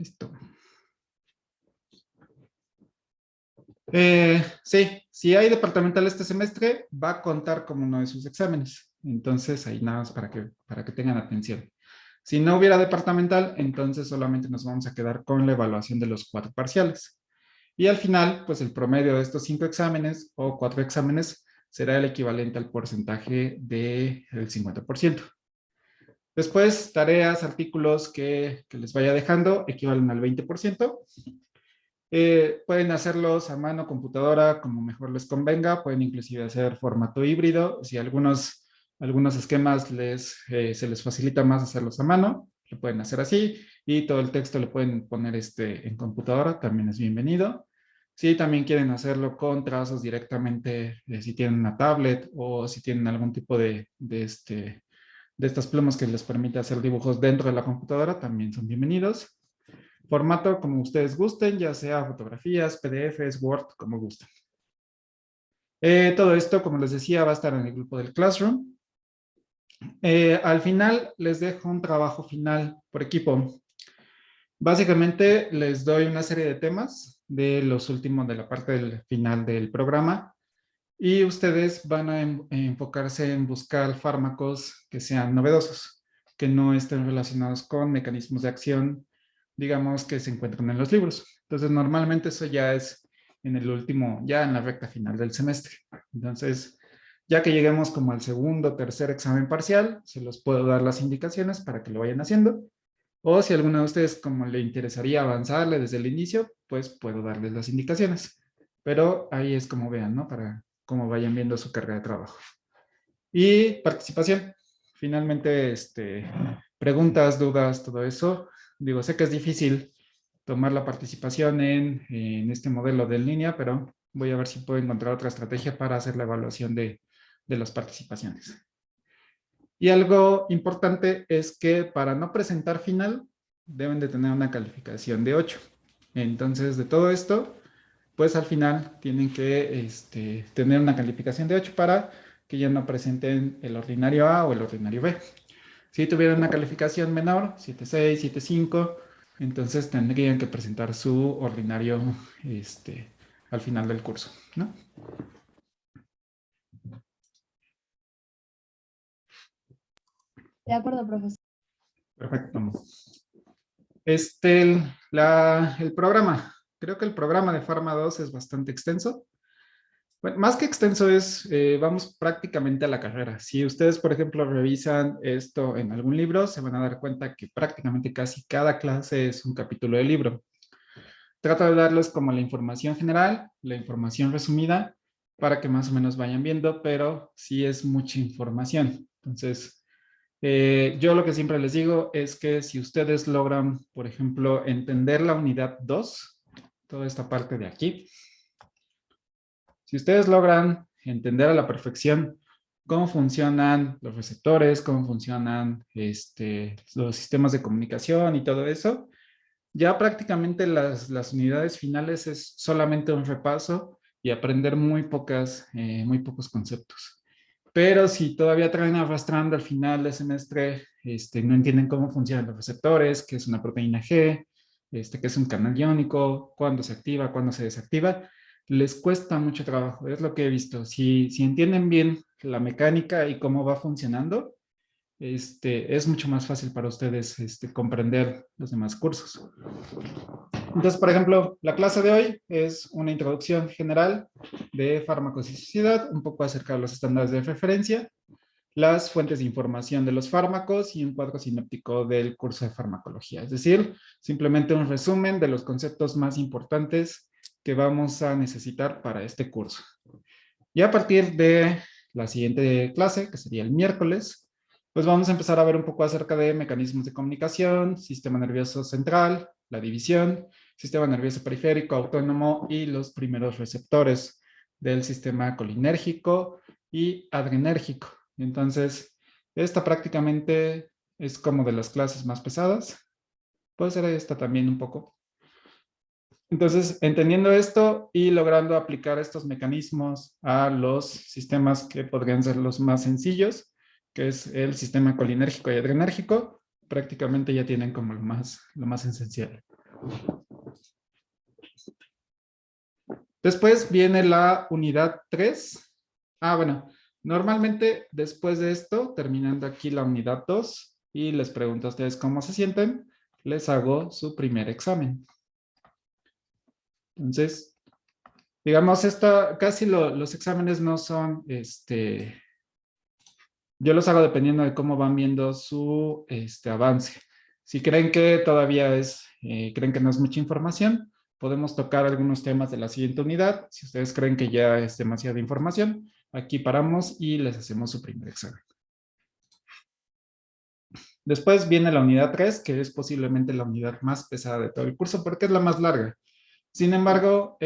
Listo. Sí, si hay departamental este semestre, va a contar como uno de sus exámenes. Entonces, ahí nada más para que tengan atención. Si no hubiera departamental, entonces solamente nos vamos a quedar con la evaluación de los 4 parciales. Y al final, pues el promedio de estos 5 exámenes o 4 exámenes será el equivalente al porcentaje del 50%. Después, tareas, artículos que les vaya dejando equivalen al 20%. Pueden hacerlos a mano, computadora, como mejor les convenga. Pueden inclusive hacer formato híbrido. Si algunos esquemas se les facilita más hacerlos a mano, lo pueden hacer así. Y todo el texto lo pueden poner en computadora, también es bienvenido. Si también quieren hacerlo con trazos directamente, si tienen una tablet o si tienen algún tipo de estas plumas que les permite hacer dibujos dentro de la computadora, también son bienvenidos. Formato como ustedes gusten, ya sea fotografías, PDFs, Word, como gusten. Todo esto, como les decía, va a estar en el grupo del Classroom. Al final les dejo un trabajo final por equipo. Básicamente les doy una serie de temas de los últimos de la parte del final del programa y ustedes van a enfocarse en buscar fármacos que sean novedosos, que no estén relacionados con mecanismos de acción, digamos, que se encuentran en los libros. Entonces, normalmente eso ya es en el último, ya en la recta final del semestre. Entonces, ya que lleguemos como al segundo o tercer examen parcial, se los puedo dar las indicaciones para que lo vayan haciendo. O si a alguno de ustedes como le interesaría avanzarle desde el inicio, pues puedo darles las indicaciones. Pero ahí es como vean, ¿no? Para cómo vayan viendo su carga de trabajo. Y participación. Finalmente, preguntas, dudas, todo eso. Digo, sé que es difícil tomar la participación en este modelo de en línea, pero voy a ver si puedo encontrar otra estrategia para hacer la evaluación de las participaciones. Y algo importante es que para no presentar final, deben de tener una calificación de 8. Entonces, de todo esto, pues al final tienen que tener una calificación de 8 para que ya no presenten el ordinario A o el ordinario B. Si tuvieran una calificación menor, 7.6, 7.5, entonces tendrían que presentar su ordinario al final del curso, ¿no? De acuerdo, profesor. Perfecto. El programa. Creo que el programa de Pharma 2 es bastante extenso. Bueno, más que extenso es, vamos prácticamente a la carrera. Si ustedes, por ejemplo, revisan esto en algún libro, se van a dar cuenta que prácticamente casi cada clase es un capítulo del libro. Trato de darles como la información general, la información resumida, para que más o menos vayan viendo, pero sí es mucha información. Entonces, yo lo que siempre les digo es que si ustedes logran, por ejemplo, entender la unidad 2, toda esta parte de aquí, si ustedes logran entender a la perfección cómo funcionan los receptores, cómo funcionan los sistemas de comunicación y todo eso, ya prácticamente las unidades finales es solamente un repaso y aprender muy pocos conceptos. Pero si todavía traen arrastrando al final del semestre, no entienden cómo funcionan los receptores, qué es una proteína G, qué es un canal iónico, cuándo se activa, cuándo se desactiva, les cuesta mucho trabajo. Es lo que he visto. Si entienden bien la mecánica y cómo va funcionando, es mucho más fácil para ustedes comprender los demás cursos. Entonces, por ejemplo, la clase de hoy es una introducción general de farmacocicidad, un poco acerca de los estándares de referencia, las fuentes de información de los fármacos y un cuadro sinóptico del curso de farmacología. Es decir, simplemente un resumen de los conceptos más importantes que vamos a necesitar para este curso. Y a partir de la siguiente clase, que sería el miércoles, pues vamos a empezar a ver un poco acerca de mecanismos de comunicación, sistema nervioso central, la división, sistema nervioso periférico, autónomo y los primeros receptores del sistema colinérgico y adrenérgico. Entonces, esta prácticamente es como de las clases más pesadas. Puede ser esta también un poco. Entonces, entendiendo esto y logrando aplicar estos mecanismos a los sistemas que podrían ser los más sencillos, que es el sistema colinérgico y adrenérgico, prácticamente ya tienen como lo más esencial. Después viene la unidad 3. Bueno, normalmente después de esto, terminando aquí la unidad 2, y les pregunto a ustedes cómo se sienten, les hago su primer examen. Entonces, digamos, casi los exámenes no son, yo los hago dependiendo de cómo van viendo su avance. Si creen que todavía creen que no es mucha información, podemos tocar algunos temas de la siguiente unidad. Si ustedes creen que ya es demasiada información, aquí paramos y les hacemos su primer examen. Después viene la unidad 3, que es posiblemente la unidad más pesada de todo el curso, porque es la más larga. Sin embargo,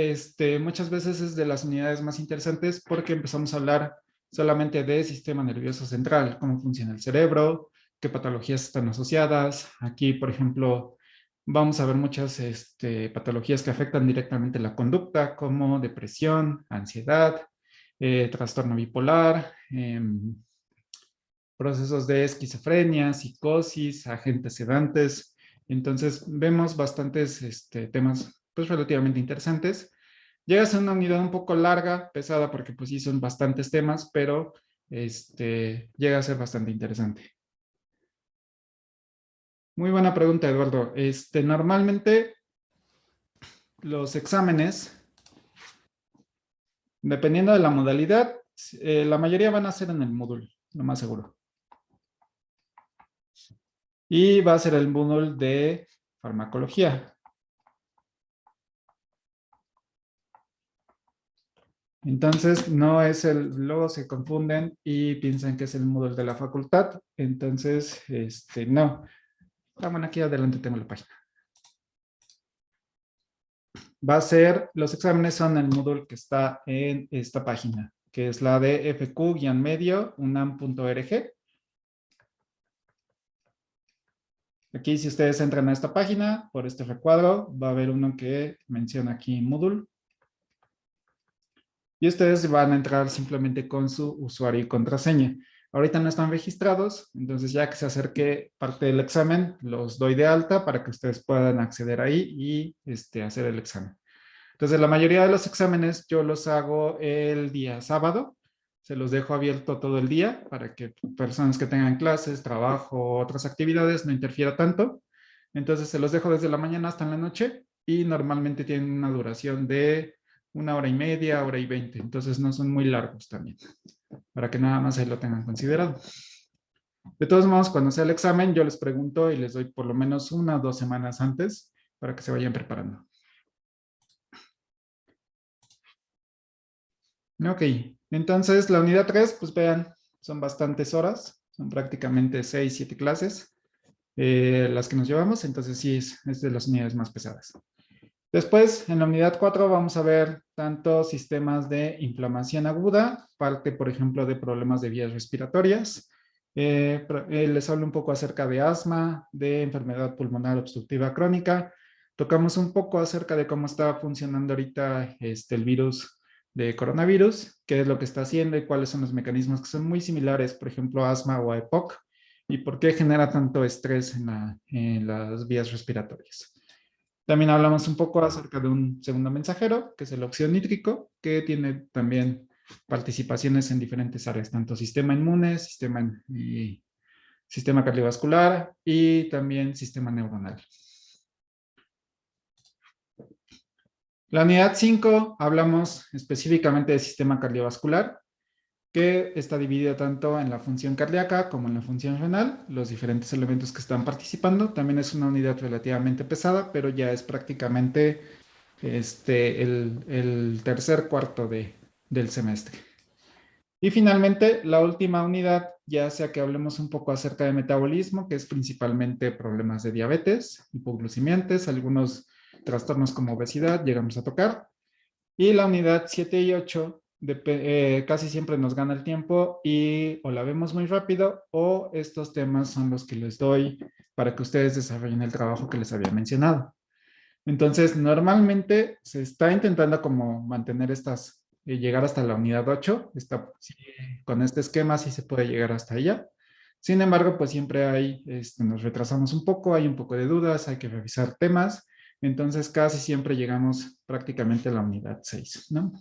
muchas veces es de las unidades más interesantes porque empezamos a hablar solamente de sistema nervioso central, cómo funciona el cerebro, qué patologías están asociadas. Aquí, por ejemplo, vamos a ver muchas patologías que afectan directamente la conducta, como depresión, ansiedad, trastorno bipolar, procesos de esquizofrenia, psicosis, agentes sedantes. Entonces, vemos bastantes temas pues relativamente interesantes. Llega a ser una unidad un poco larga, pesada, porque pues sí son bastantes temas, pero llega a ser bastante interesante. Muy buena pregunta, Eduardo. Normalmente los exámenes, dependiendo de la modalidad, la mayoría van a ser en el módulo, lo más seguro. Y va a ser el módulo de farmacología. Entonces, no es luego se confunden y piensan que es el módulo de la facultad. Entonces, no. Bueno, aquí adelante tengo la página. Va a ser, los exámenes son el módulo que está en esta página, que es la de fq-medio unam.org. Aquí, si ustedes entran a esta página, por este recuadro, va a haber uno que menciona aquí módulo. Y ustedes van a entrar simplemente con su usuario y contraseña. Ahorita no están registrados, entonces ya que se acerque parte del examen, los doy de alta para que ustedes puedan acceder ahí y hacer el examen. Entonces, la mayoría de los exámenes yo los hago el día sábado. Se los dejo abierto todo el día para que personas que tengan clases, trabajo, otras actividades no interfiera tanto. Entonces, se los dejo desde la mañana hasta la noche y normalmente tienen una duración de 1 hora y media, 1 hora y 20. Entonces, no son muy largos también, para que nada más ahí lo tengan considerado. De todos modos, cuando sea el examen, yo les pregunto y les doy por lo menos 1 o 2 semanas antes para que se vayan preparando. Ok, entonces la unidad 3, pues vean, son bastantes horas, son prácticamente 6, 7 clases las que nos llevamos, entonces sí es de las unidades más pesadas. Después, en la unidad 4 vamos a ver tanto sistemas de inflamación aguda, parte, por ejemplo, de problemas de vías respiratorias. Les hablo un poco acerca de asma, de enfermedad pulmonar obstructiva crónica. Tocamos un poco acerca de cómo está funcionando ahorita el virus de coronavirus, qué es lo que está haciendo y cuáles son los mecanismos que son muy similares, por ejemplo, asma o EPOC, y por qué genera tanto estrés en las vías respiratorias. También hablamos un poco acerca de un segundo mensajero, que es el óxido nítrico, que tiene también participaciones en diferentes áreas, tanto sistema inmune, sistema cardiovascular y también sistema neuronal. La unidad 5 hablamos específicamente del sistema cardiovascular, que está dividido tanto en la función cardíaca como en la función renal, los diferentes elementos que están participando. También es una unidad relativamente pesada, pero ya es prácticamente el tercer cuarto del semestre. Y finalmente, la última unidad, ya sea que hablemos un poco acerca de metabolismo, que es principalmente problemas de diabetes, hipoglucemiantes, algunos trastornos como obesidad, llegamos a tocar. Y la unidad 7 y 8 casi siempre nos gana el tiempo y o la vemos muy rápido o estos temas son los que les doy para que ustedes desarrollen el trabajo que les había mencionado. Entonces, normalmente se está intentando como mantener llegar hasta la unidad 8. Con este esquema sí se puede llegar hasta ella. Sin embargo, pues siempre nos retrasamos un poco, hay un poco de dudas, hay que revisar temas. Entonces, casi siempre llegamos prácticamente a la unidad 6, ¿no?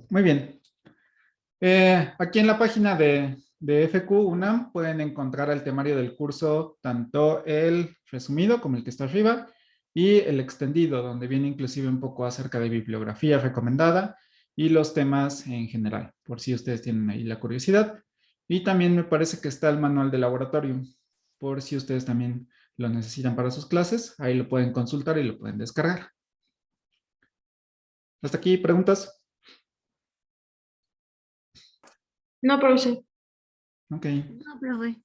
Muy bien. Aquí en la página de FQ UNAM pueden encontrar el temario del curso, tanto el resumido como el que está arriba, y el extendido, donde viene inclusive un poco acerca de bibliografía recomendada y los temas en general, por si ustedes tienen ahí la curiosidad. Y también me parece que está el manual de laboratorio, por si ustedes también lo necesitan para sus clases, ahí lo pueden consultar y lo pueden descargar. ¿Hasta aquí preguntas? No, profesor. Ok. No, profe.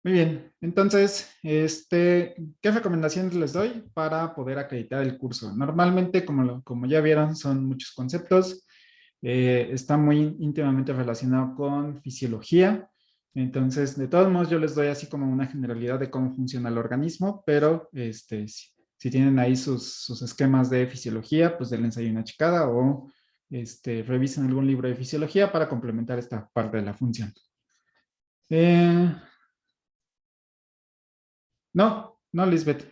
Muy bien, entonces, ¿qué recomendaciones les doy para poder acreditar el curso? Normalmente, como ya vieron, son muchos conceptos, está muy íntimamente relacionado con fisiología, entonces, de todos modos, yo les doy así como una generalidad de cómo funciona el organismo, pero si tienen ahí sus esquemas de fisiología, pues denles ahí una checada o revisen algún libro de fisiología para complementar esta parte de la función. No, Lisbeth,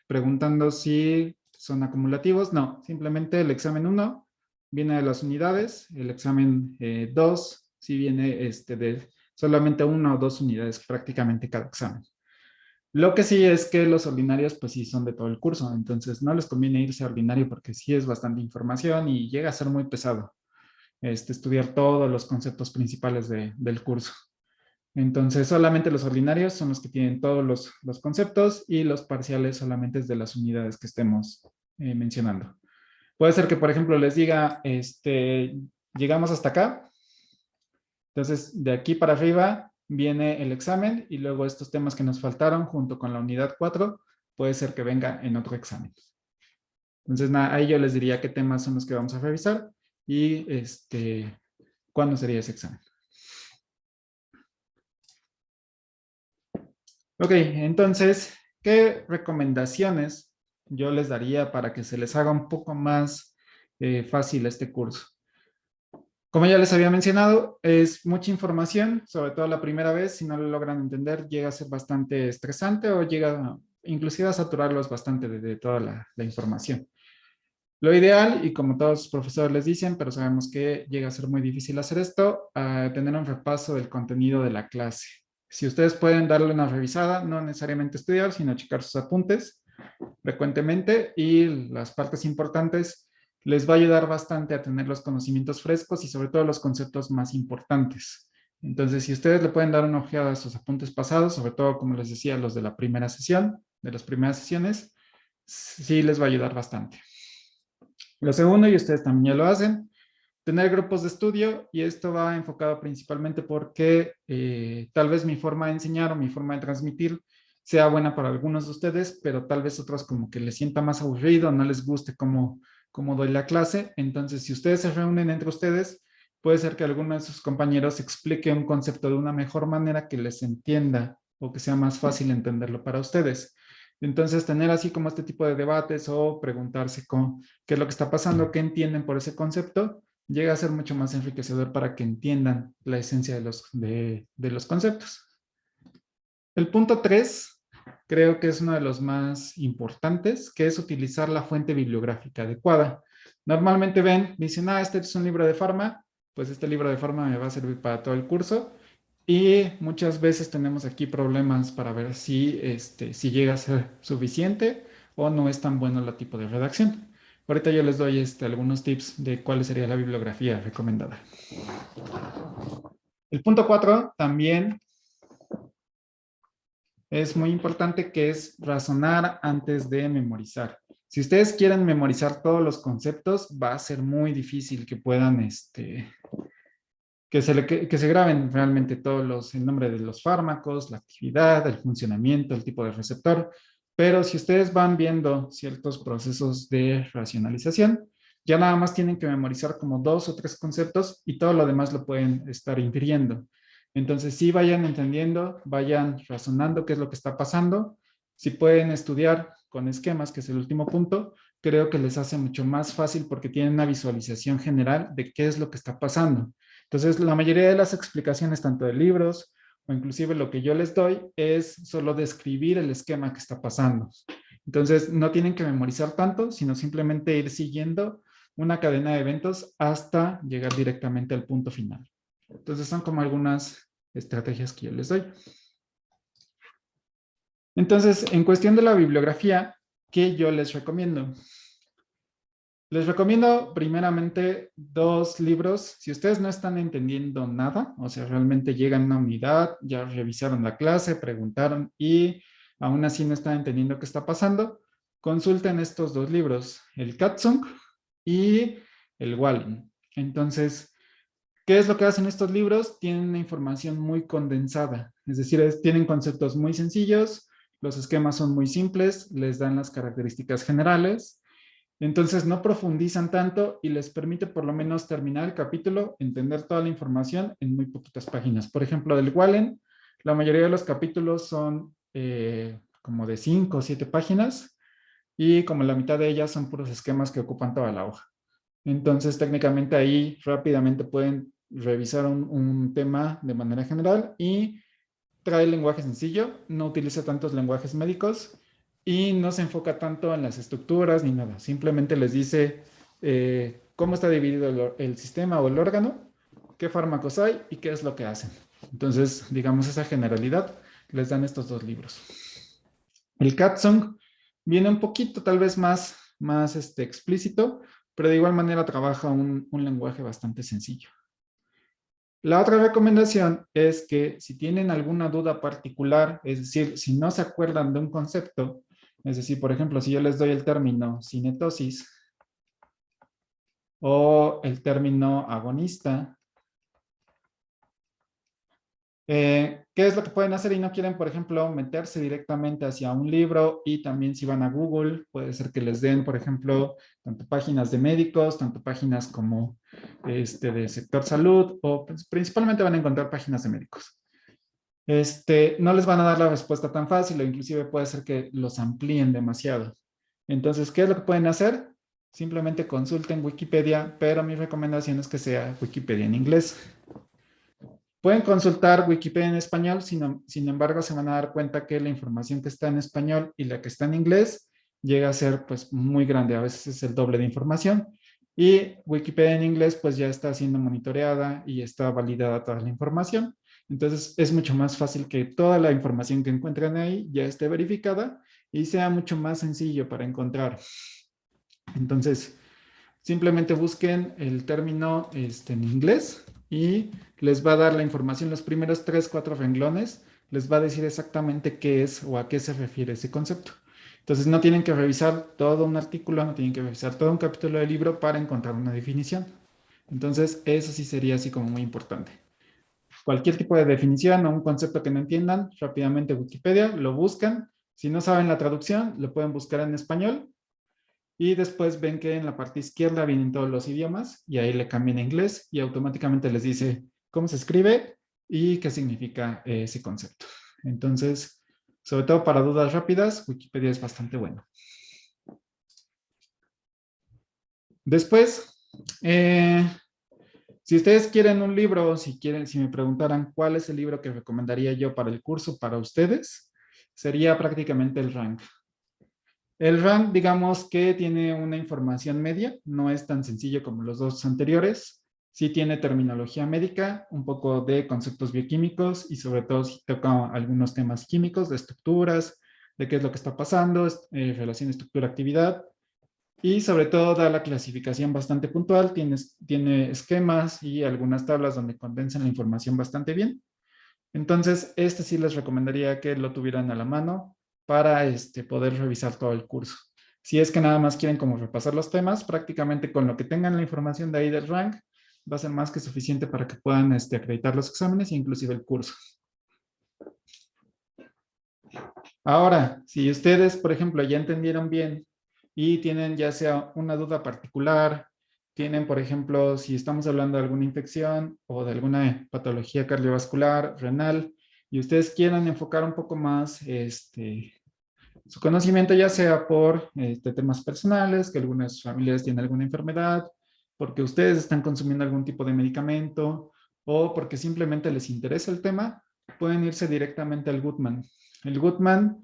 preguntando si son acumulativos. No, simplemente el examen 1 viene de las unidades, el examen 2 sí viene de solamente 1 o 2 unidades prácticamente cada examen. Lo que sí es que los ordinarios pues sí son de todo el curso, entonces no les conviene irse a ordinario porque sí es bastante información y llega a ser muy pesado estudiar todos los conceptos principales del curso. Entonces, solamente los ordinarios son los que tienen todos los conceptos y los parciales solamente es de las unidades que estemos mencionando. Puede ser que, por ejemplo, les diga, llegamos hasta acá. Entonces, de aquí para arriba viene el examen y luego estos temas que nos faltaron junto con la unidad 4, puede ser que venga en otro examen. Entonces, ahí yo les diría qué temas son los que vamos a revisar y cuándo sería ese examen. Ok, entonces, ¿qué recomendaciones yo les daría para que se les haga un poco más fácil este curso? Como ya les había mencionado, es mucha información, sobre todo la primera vez, si no lo logran entender, llega a ser bastante estresante o llega inclusive a saturarlos bastante de toda la información. Lo ideal, y como todos los profesores les dicen, pero sabemos que llega a ser muy difícil hacer esto, tener un repaso del contenido de la clase. Si ustedes pueden darle una revisada, no necesariamente estudiar, sino checar sus apuntes frecuentemente y las partes importantes, les va a ayudar bastante a tener los conocimientos frescos y sobre todo los conceptos más importantes. Entonces, si ustedes le pueden dar una ojeada a sus apuntes pasados, sobre todo, como les decía, los de la primera sesión, de las primeras sesiones, sí les va a ayudar bastante. Lo segundo, y ustedes también ya lo hacen, tener grupos de estudio, y esto va enfocado principalmente porque tal vez mi forma de enseñar o mi forma de transmitir sea buena para algunos de ustedes, pero tal vez otros como que les sienta más aburrido, no les guste cómo doy la clase. Entonces, si ustedes se reúnen entre ustedes, puede ser que alguno de sus compañeros explique un concepto de una mejor manera que les entienda o que sea más fácil entenderlo para ustedes. Entonces, tener así como este tipo de debates o preguntarse qué es lo que está pasando, qué entienden por ese concepto, llega a ser mucho más enriquecedor para que entiendan la esencia de los conceptos. El punto 3 creo que es uno de los más importantes, que es utilizar la fuente bibliográfica adecuada. Normalmente dicen, este es un libro de farma, pues este libro de farma me va a servir para todo el curso, y muchas veces tenemos aquí problemas para ver si llega a ser suficiente o no es tan bueno el tipo de redacción. Ahorita yo les doy algunos tips de cuál sería la bibliografía recomendada. El punto 4 también es muy importante, que es razonar antes de memorizar. Si ustedes quieren memorizar todos los conceptos, va a ser muy difícil que puedan que se graben realmente el nombre de los fármacos, la actividad, el funcionamiento, el tipo de receptor. Pero si ustedes van viendo ciertos procesos de racionalización, ya nada más tienen que memorizar como 2 o 3 conceptos y todo lo demás lo pueden estar infiriendo. Entonces, sí vayan entendiendo, vayan razonando qué es lo que está pasando. Si pueden estudiar con esquemas, que es el último punto, creo que les hace mucho más fácil porque tienen una visualización general de qué es lo que está pasando. Entonces, la mayoría de las explicaciones, tanto de libros o inclusive lo que yo les doy, es solo describir el esquema que está pasando. Entonces, no tienen que memorizar tanto, sino simplemente ir siguiendo una cadena de eventos hasta llegar directamente al punto final. Entonces, son como algunas estrategias que yo les doy. Entonces, en cuestión de la bibliografía, ¿qué yo les recomiendo? Les recomiendo primeramente 2 libros. Si ustedes no están entendiendo nada, o sea, realmente llegan a una unidad, ya revisaron la clase, preguntaron y aún así no están entendiendo qué está pasando, consulten estos 2 libros, el Katsung y el Wallen. Entonces, ¿qué es lo que hacen estos libros? Tienen una información muy condensada, es decir, tienen conceptos muy sencillos, los esquemas son muy simples, les dan las características generales. Entonces no profundizan tanto y les permite por lo menos terminar el capítulo, entender toda la información en muy poquitas páginas. Por ejemplo, del Wallen, la mayoría de los capítulos son como de 5 o 7 páginas y como la mitad de ellas son puros esquemas que ocupan toda la hoja. Entonces técnicamente ahí rápidamente pueden revisar un tema de manera general y trae lenguaje sencillo, no utiliza tantos lenguajes médicos y no se enfoca tanto en las estructuras ni nada. Simplemente les dice cómo está dividido el sistema o el órgano, qué fármacos hay y qué es lo que hacen. Entonces, digamos, esa generalidad les dan estos 2 libros. El Katsung viene un poquito tal vez más explícito, pero de igual manera trabaja un lenguaje bastante sencillo. La otra recomendación es que si tienen alguna duda particular, es decir, si no se acuerdan de un concepto, es decir, por ejemplo, si yo les doy el término cinetosis o el término agonista, ¿qué es lo que pueden hacer y no quieren, por ejemplo, meterse directamente hacia un libro? Y también si van a Google, puede ser que les den, por ejemplo, tanto páginas de médicos, tanto páginas como de sector salud, o pues, principalmente van a encontrar páginas de médicos. No les van a dar la respuesta tan fácil o inclusive puede ser que los amplíen demasiado. Entonces, ¿qué es lo que pueden hacer? Simplemente consulten Wikipedia, pero mi recomendación es que sea Wikipedia en inglés. Pueden consultar Wikipedia en español, sin embargo, se van a dar cuenta que la información que está en español y la que está en inglés llega a ser pues muy grande, a veces es el doble de información. Y Wikipedia en inglés pues ya está siendo monitoreada y está validada toda la información. Entonces es mucho más fácil que toda la información que encuentren ahí ya esté verificada y sea mucho más sencillo para encontrar. Entonces, simplemente busquen el término en inglés y les va a dar la información, los primeros 3, 4 renglones, les va a decir exactamente qué es o a qué se refiere ese concepto. Entonces no tienen que revisar todo un artículo, no tienen que revisar todo un capítulo del libro para encontrar una definición. Entonces eso sí sería así como muy importante. Cualquier tipo de definición o un concepto que no entiendan, rápidamente Wikipedia, lo buscan. Si no saben la traducción, lo pueden buscar en español y después ven que en la parte izquierda vienen todos los idiomas y ahí le cambian a inglés y automáticamente les dice cómo se escribe y qué significa ese concepto. Entonces, sobre todo para dudas rápidas, Wikipedia es bastante bueno. Después, si ustedes quieren un libro, si me preguntaran cuál es el libro que recomendaría yo para el curso para ustedes, sería prácticamente el rank. El rank, digamos que tiene una información media, no es tan sencillo como los 2 anteriores. Sí tiene terminología médica, un poco de conceptos bioquímicos y sobre todo sí toca algunos temas químicos, de estructuras, de qué es lo que está pasando, relación estructura-actividad. Y sobre todo da la clasificación bastante puntual, tiene esquemas y algunas tablas donde condensan la información bastante bien. Entonces, sí les recomendaría que lo tuvieran a la mano para poder revisar todo el curso. Si es que nada más quieren como repasar los temas, prácticamente con lo que tengan la información de ahí del rank, va a ser más que suficiente para que puedan acreditar los exámenes e inclusive el curso. Ahora, si ustedes, por ejemplo, ya entendieron bien y tienen ya sea una duda particular, tienen, por ejemplo, si estamos hablando de alguna infección o de alguna patología cardiovascular, renal, y ustedes quieran enfocar un poco más Su conocimiento ya sea por temas personales, que algunas familias tienen alguna enfermedad, porque ustedes están consumiendo algún tipo de medicamento o porque simplemente les interesa el tema, pueden irse directamente al Goodman. El Goodman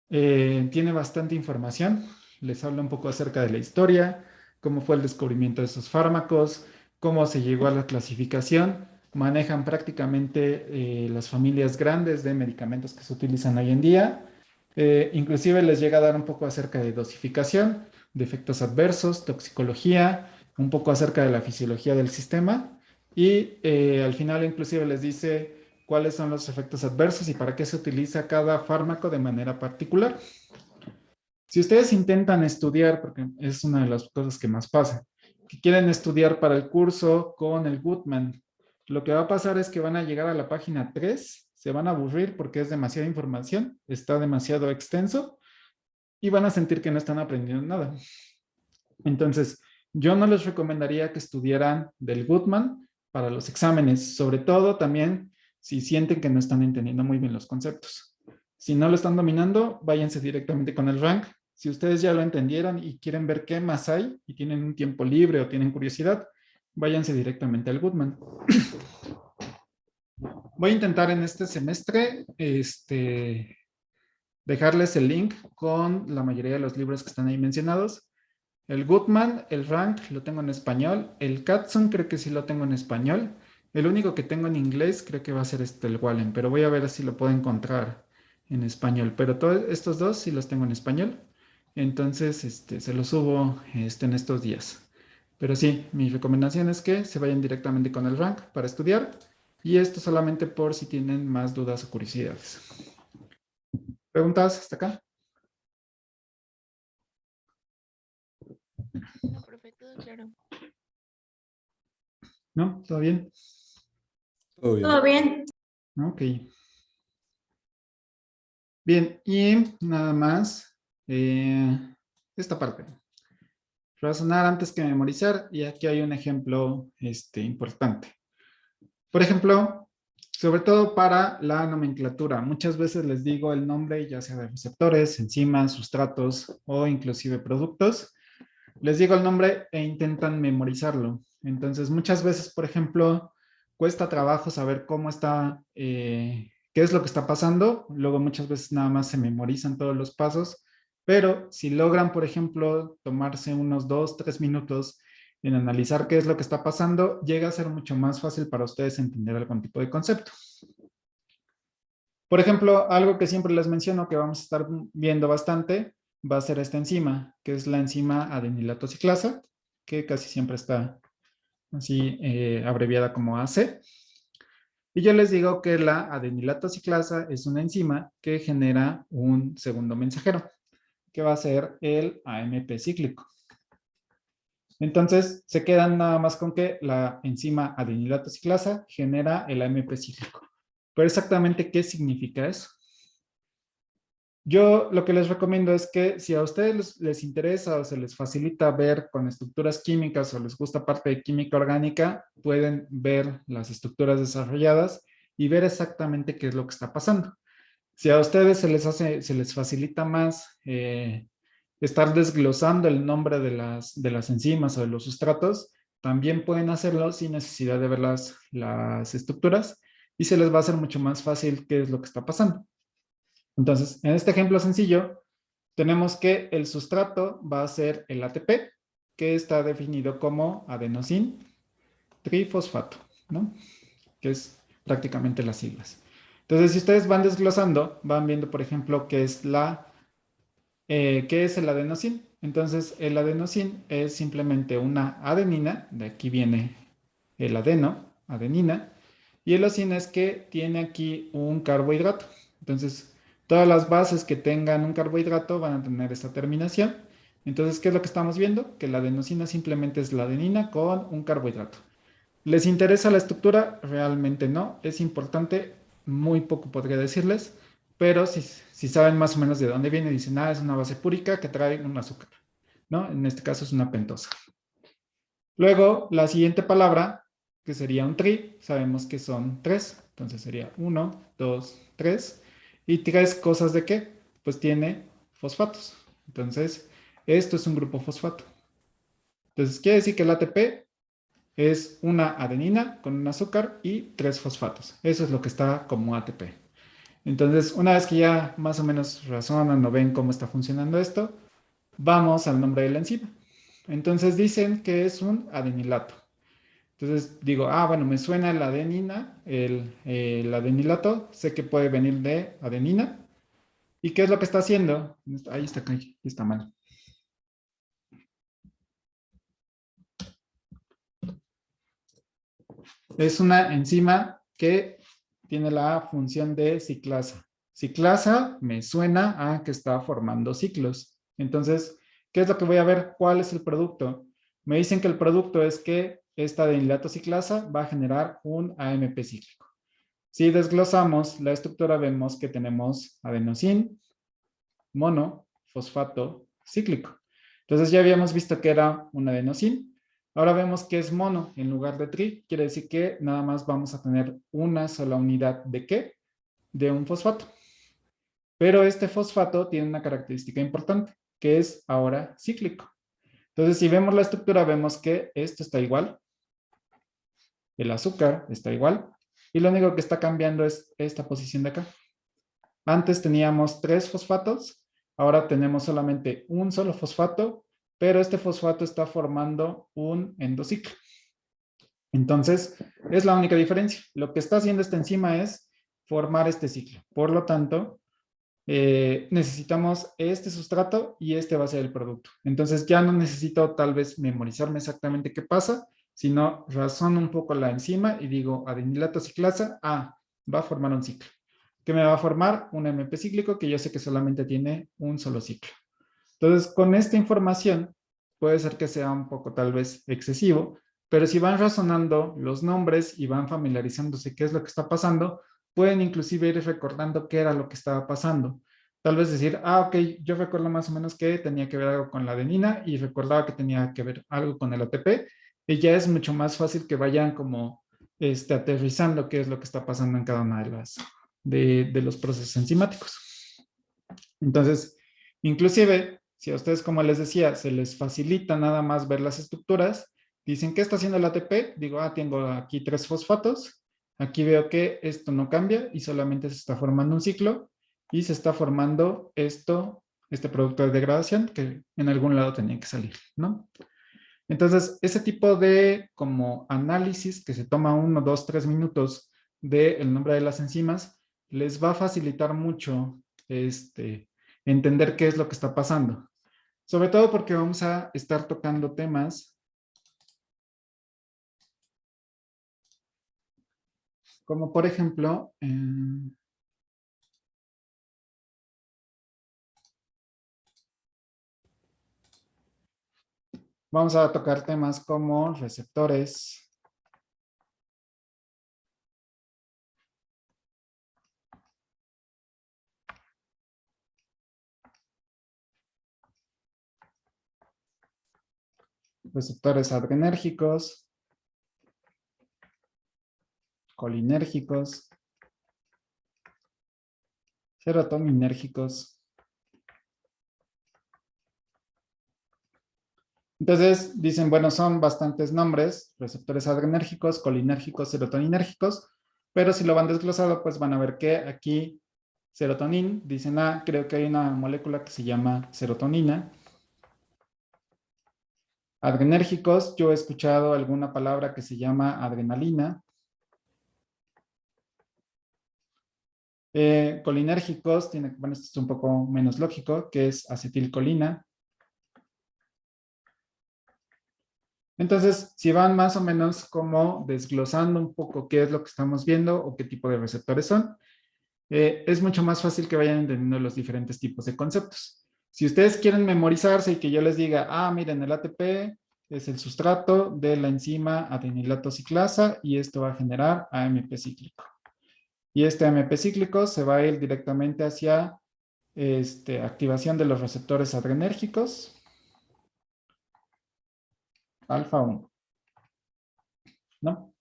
tiene bastante información, les habla un poco acerca de la historia, cómo fue el descubrimiento de esos fármacos, cómo se llegó a la clasificación, manejan prácticamente las familias grandes de medicamentos que se utilizan hoy en día. Inclusive les llega a dar un poco acerca de dosificación, de efectos adversos, toxicología, un poco acerca de la fisiología del sistema y al final inclusive les dice cuáles son los efectos adversos y para qué se utiliza cada fármaco de manera particular. Si ustedes intentan estudiar, porque es una de las cosas que más pasa, que quieren estudiar para el curso con el Goodman, lo que va a pasar es que van a llegar a la página 3, se van a aburrir porque es demasiada información, está demasiado extenso y van a sentir que no están aprendiendo nada. Entonces, yo no les recomendaría que estudiaran del Goodman para los exámenes, sobre todo también si sienten que no están entendiendo muy bien los conceptos. Si no lo están dominando, váyanse directamente con el rank. Si ustedes ya lo entendieron y quieren ver qué más hay y tienen un tiempo libre o tienen curiosidad, váyanse directamente al Goodman. Voy a intentar en este semestre dejarles el link con la mayoría de los libros que están ahí mencionados. El Goodman, el Rank lo tengo en español. El Katsun creo que sí lo tengo en español. El único que tengo en inglés creo que va a ser el Wallen, pero voy a ver si lo puedo encontrar en español. Pero todos estos dos sí los tengo en español. Entonces, se los subo en estos días. Pero sí, mi recomendación es que se vayan directamente con el Rank para estudiar. Y esto solamente por si tienen más dudas o curiosidades. ¿Preguntas hasta acá? No, profe, todo claro. ¿No? ¿Todo bien? Todo bien. Todo bien. Ok. Bien, y nada más esta parte. Razonar antes que memorizar, y aquí hay un ejemplo importante. Por ejemplo, sobre todo para la nomenclatura, muchas veces les digo el nombre ya sea de receptores, enzimas, sustratos o inclusive productos. Les digo el nombre e intentan memorizarlo. Entonces, muchas veces, por ejemplo, cuesta trabajo saber cómo está, qué es lo que está pasando. Luego, muchas veces nada más se memorizan todos los pasos. Pero si logran, por ejemplo, tomarse unos 2, 3 minutos en analizar qué es lo que está pasando, llega a ser mucho más fácil para ustedes entender algún tipo de concepto. Por ejemplo, algo que siempre les menciono que vamos a estar viendo bastante va a ser esta enzima, que es la enzima adenilato ciclasa, que casi siempre está así abreviada como AC. Y yo les digo que la adenilato ciclasa es una enzima que genera un segundo mensajero, que va a ser el AMP cíclico. Entonces, se quedan nada más con que la enzima adenilato ciclasa genera el AMP cíclico. Pero exactamente, ¿qué significa eso? Yo lo que les recomiendo es que si a ustedes les interesa o se les facilita ver con estructuras químicas o les gusta parte de química orgánica, pueden ver las estructuras desarrolladas y ver exactamente qué es lo que está pasando. Si a ustedes se les facilita más estar desglosando el nombre de las enzimas o de los sustratos, también pueden hacerlo sin necesidad de ver las estructuras y se les va a hacer mucho más fácil qué es lo que está pasando. Entonces, en este ejemplo sencillo, tenemos que el sustrato va a ser el ATP, que está definido como adenosin trifosfato, ¿no? Que es prácticamente las siglas. Entonces, si ustedes van desglosando, van viendo, por ejemplo, qué es ¿qué es el adenosin? Entonces, el adenosin es simplemente una adenina, de aquí viene el adenina, y el osin es que tiene aquí un carbohidrato. Entonces, todas las bases que tengan un carbohidrato van a tener esta terminación. Entonces, ¿qué es lo que estamos viendo? Que la adenosina simplemente es la adenina con un carbohidrato. ¿Les interesa la estructura? Realmente no. Es importante, muy poco podría decirles, pero si saben más o menos de dónde viene, dicen, es una base púrica que trae un azúcar, ¿no? En este caso es una pentosa. Luego, la siguiente palabra, que sería un tri, sabemos que son 3. Entonces sería 1, 2, 3. ¿Y 3 cosas de qué? Pues tiene fosfatos. Entonces, esto es un grupo fosfato. Entonces, quiere decir que el ATP es una adenina con un azúcar y 3 fosfatos. Eso es lo que está como ATP. Entonces, una vez que ya más o menos razonan o ven cómo está funcionando esto, vamos al nombre de la enzima. Entonces dicen que es un adenilato. Entonces digo, bueno, me suena la adenina, el adenilato, sé que puede venir de adenina. ¿Y qué es lo que está haciendo? Ahí está mal. Es una enzima que tiene la función de ciclasa. Ciclasa me suena a que está formando ciclos. Entonces, ¿qué es lo que voy a ver? ¿Cuál es el producto? Me dicen que el producto es que esta adenilato ciclasa va a generar un AMP cíclico. Si desglosamos la estructura, vemos que tenemos adenosín, mono, fosfato, cíclico. Entonces ya habíamos visto que era un adenosín. Ahora vemos que es mono en lugar de tri. Quiere decir que nada más vamos a tener una sola unidad de ¿qué? De un fosfato. Pero este fosfato tiene una característica importante, que es ahora cíclico. Entonces, si vemos la estructura, vemos que esto está igual. El azúcar está igual. Y lo único que está cambiando es esta posición de acá. Antes teníamos 3 fosfatos, ahora tenemos solamente un solo fosfato, pero este fosfato está formando un endociclo. Entonces, es la única diferencia. Lo que está haciendo esta enzima es formar este ciclo. Por lo tanto, necesitamos este sustrato y este va a ser el producto. Entonces, ya no necesito tal vez memorizarme exactamente qué pasa, sino razono un poco la enzima y digo adenilato ciclasa, va a formar un ciclo que me va a formar un MP cíclico que yo sé que solamente tiene un solo ciclo. Entonces, con esta información, puede ser que sea un poco tal vez excesivo, pero si van razonando los nombres y van familiarizándose qué es lo que está pasando, pueden inclusive ir recordando qué era lo que estaba pasando. Tal vez decir, ok, yo recuerdo más o menos que tenía que ver algo con la adenina y recordaba que tenía que ver algo con el ATP, y ya es mucho más fácil que vayan como aterrizando qué es lo que está pasando en cada una de los procesos enzimáticos. Entonces, inclusive, si a ustedes, como les decía, se les facilita nada más ver las estructuras, dicen, ¿qué está haciendo el ATP? Digo, tengo aquí 3 fosfatos, aquí veo que esto no cambia y solamente se está formando un ciclo y se está formando este producto de degradación que en algún lado tenía que salir, ¿no? Entonces, ese tipo de como análisis que se toma 1, 2, 3 minutos del nombre de las enzimas, les va a facilitar mucho entender qué es lo que está pasando. Sobre todo porque vamos a estar tocando temas como por ejemplo, vamos a tocar temas como receptores, receptores adrenérgicos, colinérgicos, serotoninérgicos. Entonces dicen, bueno, son bastantes nombres, receptores adrenérgicos, colinérgicos, serotoninérgicos, pero si lo van desglosado, pues van a ver que aquí serotonin, dicen, creo que hay una molécula que se llama serotonina. Adrenérgicos, yo he escuchado alguna palabra que se llama adrenalina. Colinérgicos, bueno, esto es un poco menos lógico, que es acetilcolina. Entonces, si van más o menos como desglosando un poco qué es lo que estamos viendo o qué tipo de receptores son, es mucho más fácil que vayan entendiendo los diferentes tipos de conceptos. Si ustedes quieren memorizarse y que yo les diga, miren, el ATP es el sustrato de la enzima adenilato ciclasa y esto va a generar AMP cíclico. Y este AMP cíclico se va a ir directamente hacia activación de los receptores adrenérgicos, alfa 1, ¿no?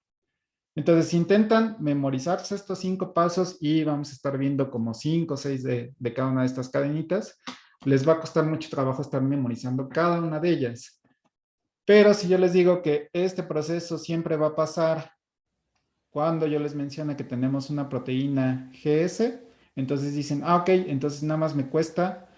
Entonces, si intentan memorizarse estos 5 pasos y vamos a estar viendo como 5 o 6 de cada una de estas cadenitas, les va a costar mucho trabajo estar memorizando cada una de ellas. Pero si yo les digo que este proceso siempre va a pasar cuando yo les menciono que tenemos una proteína GS, entonces dicen, ah, ok, entonces nada más me cuesta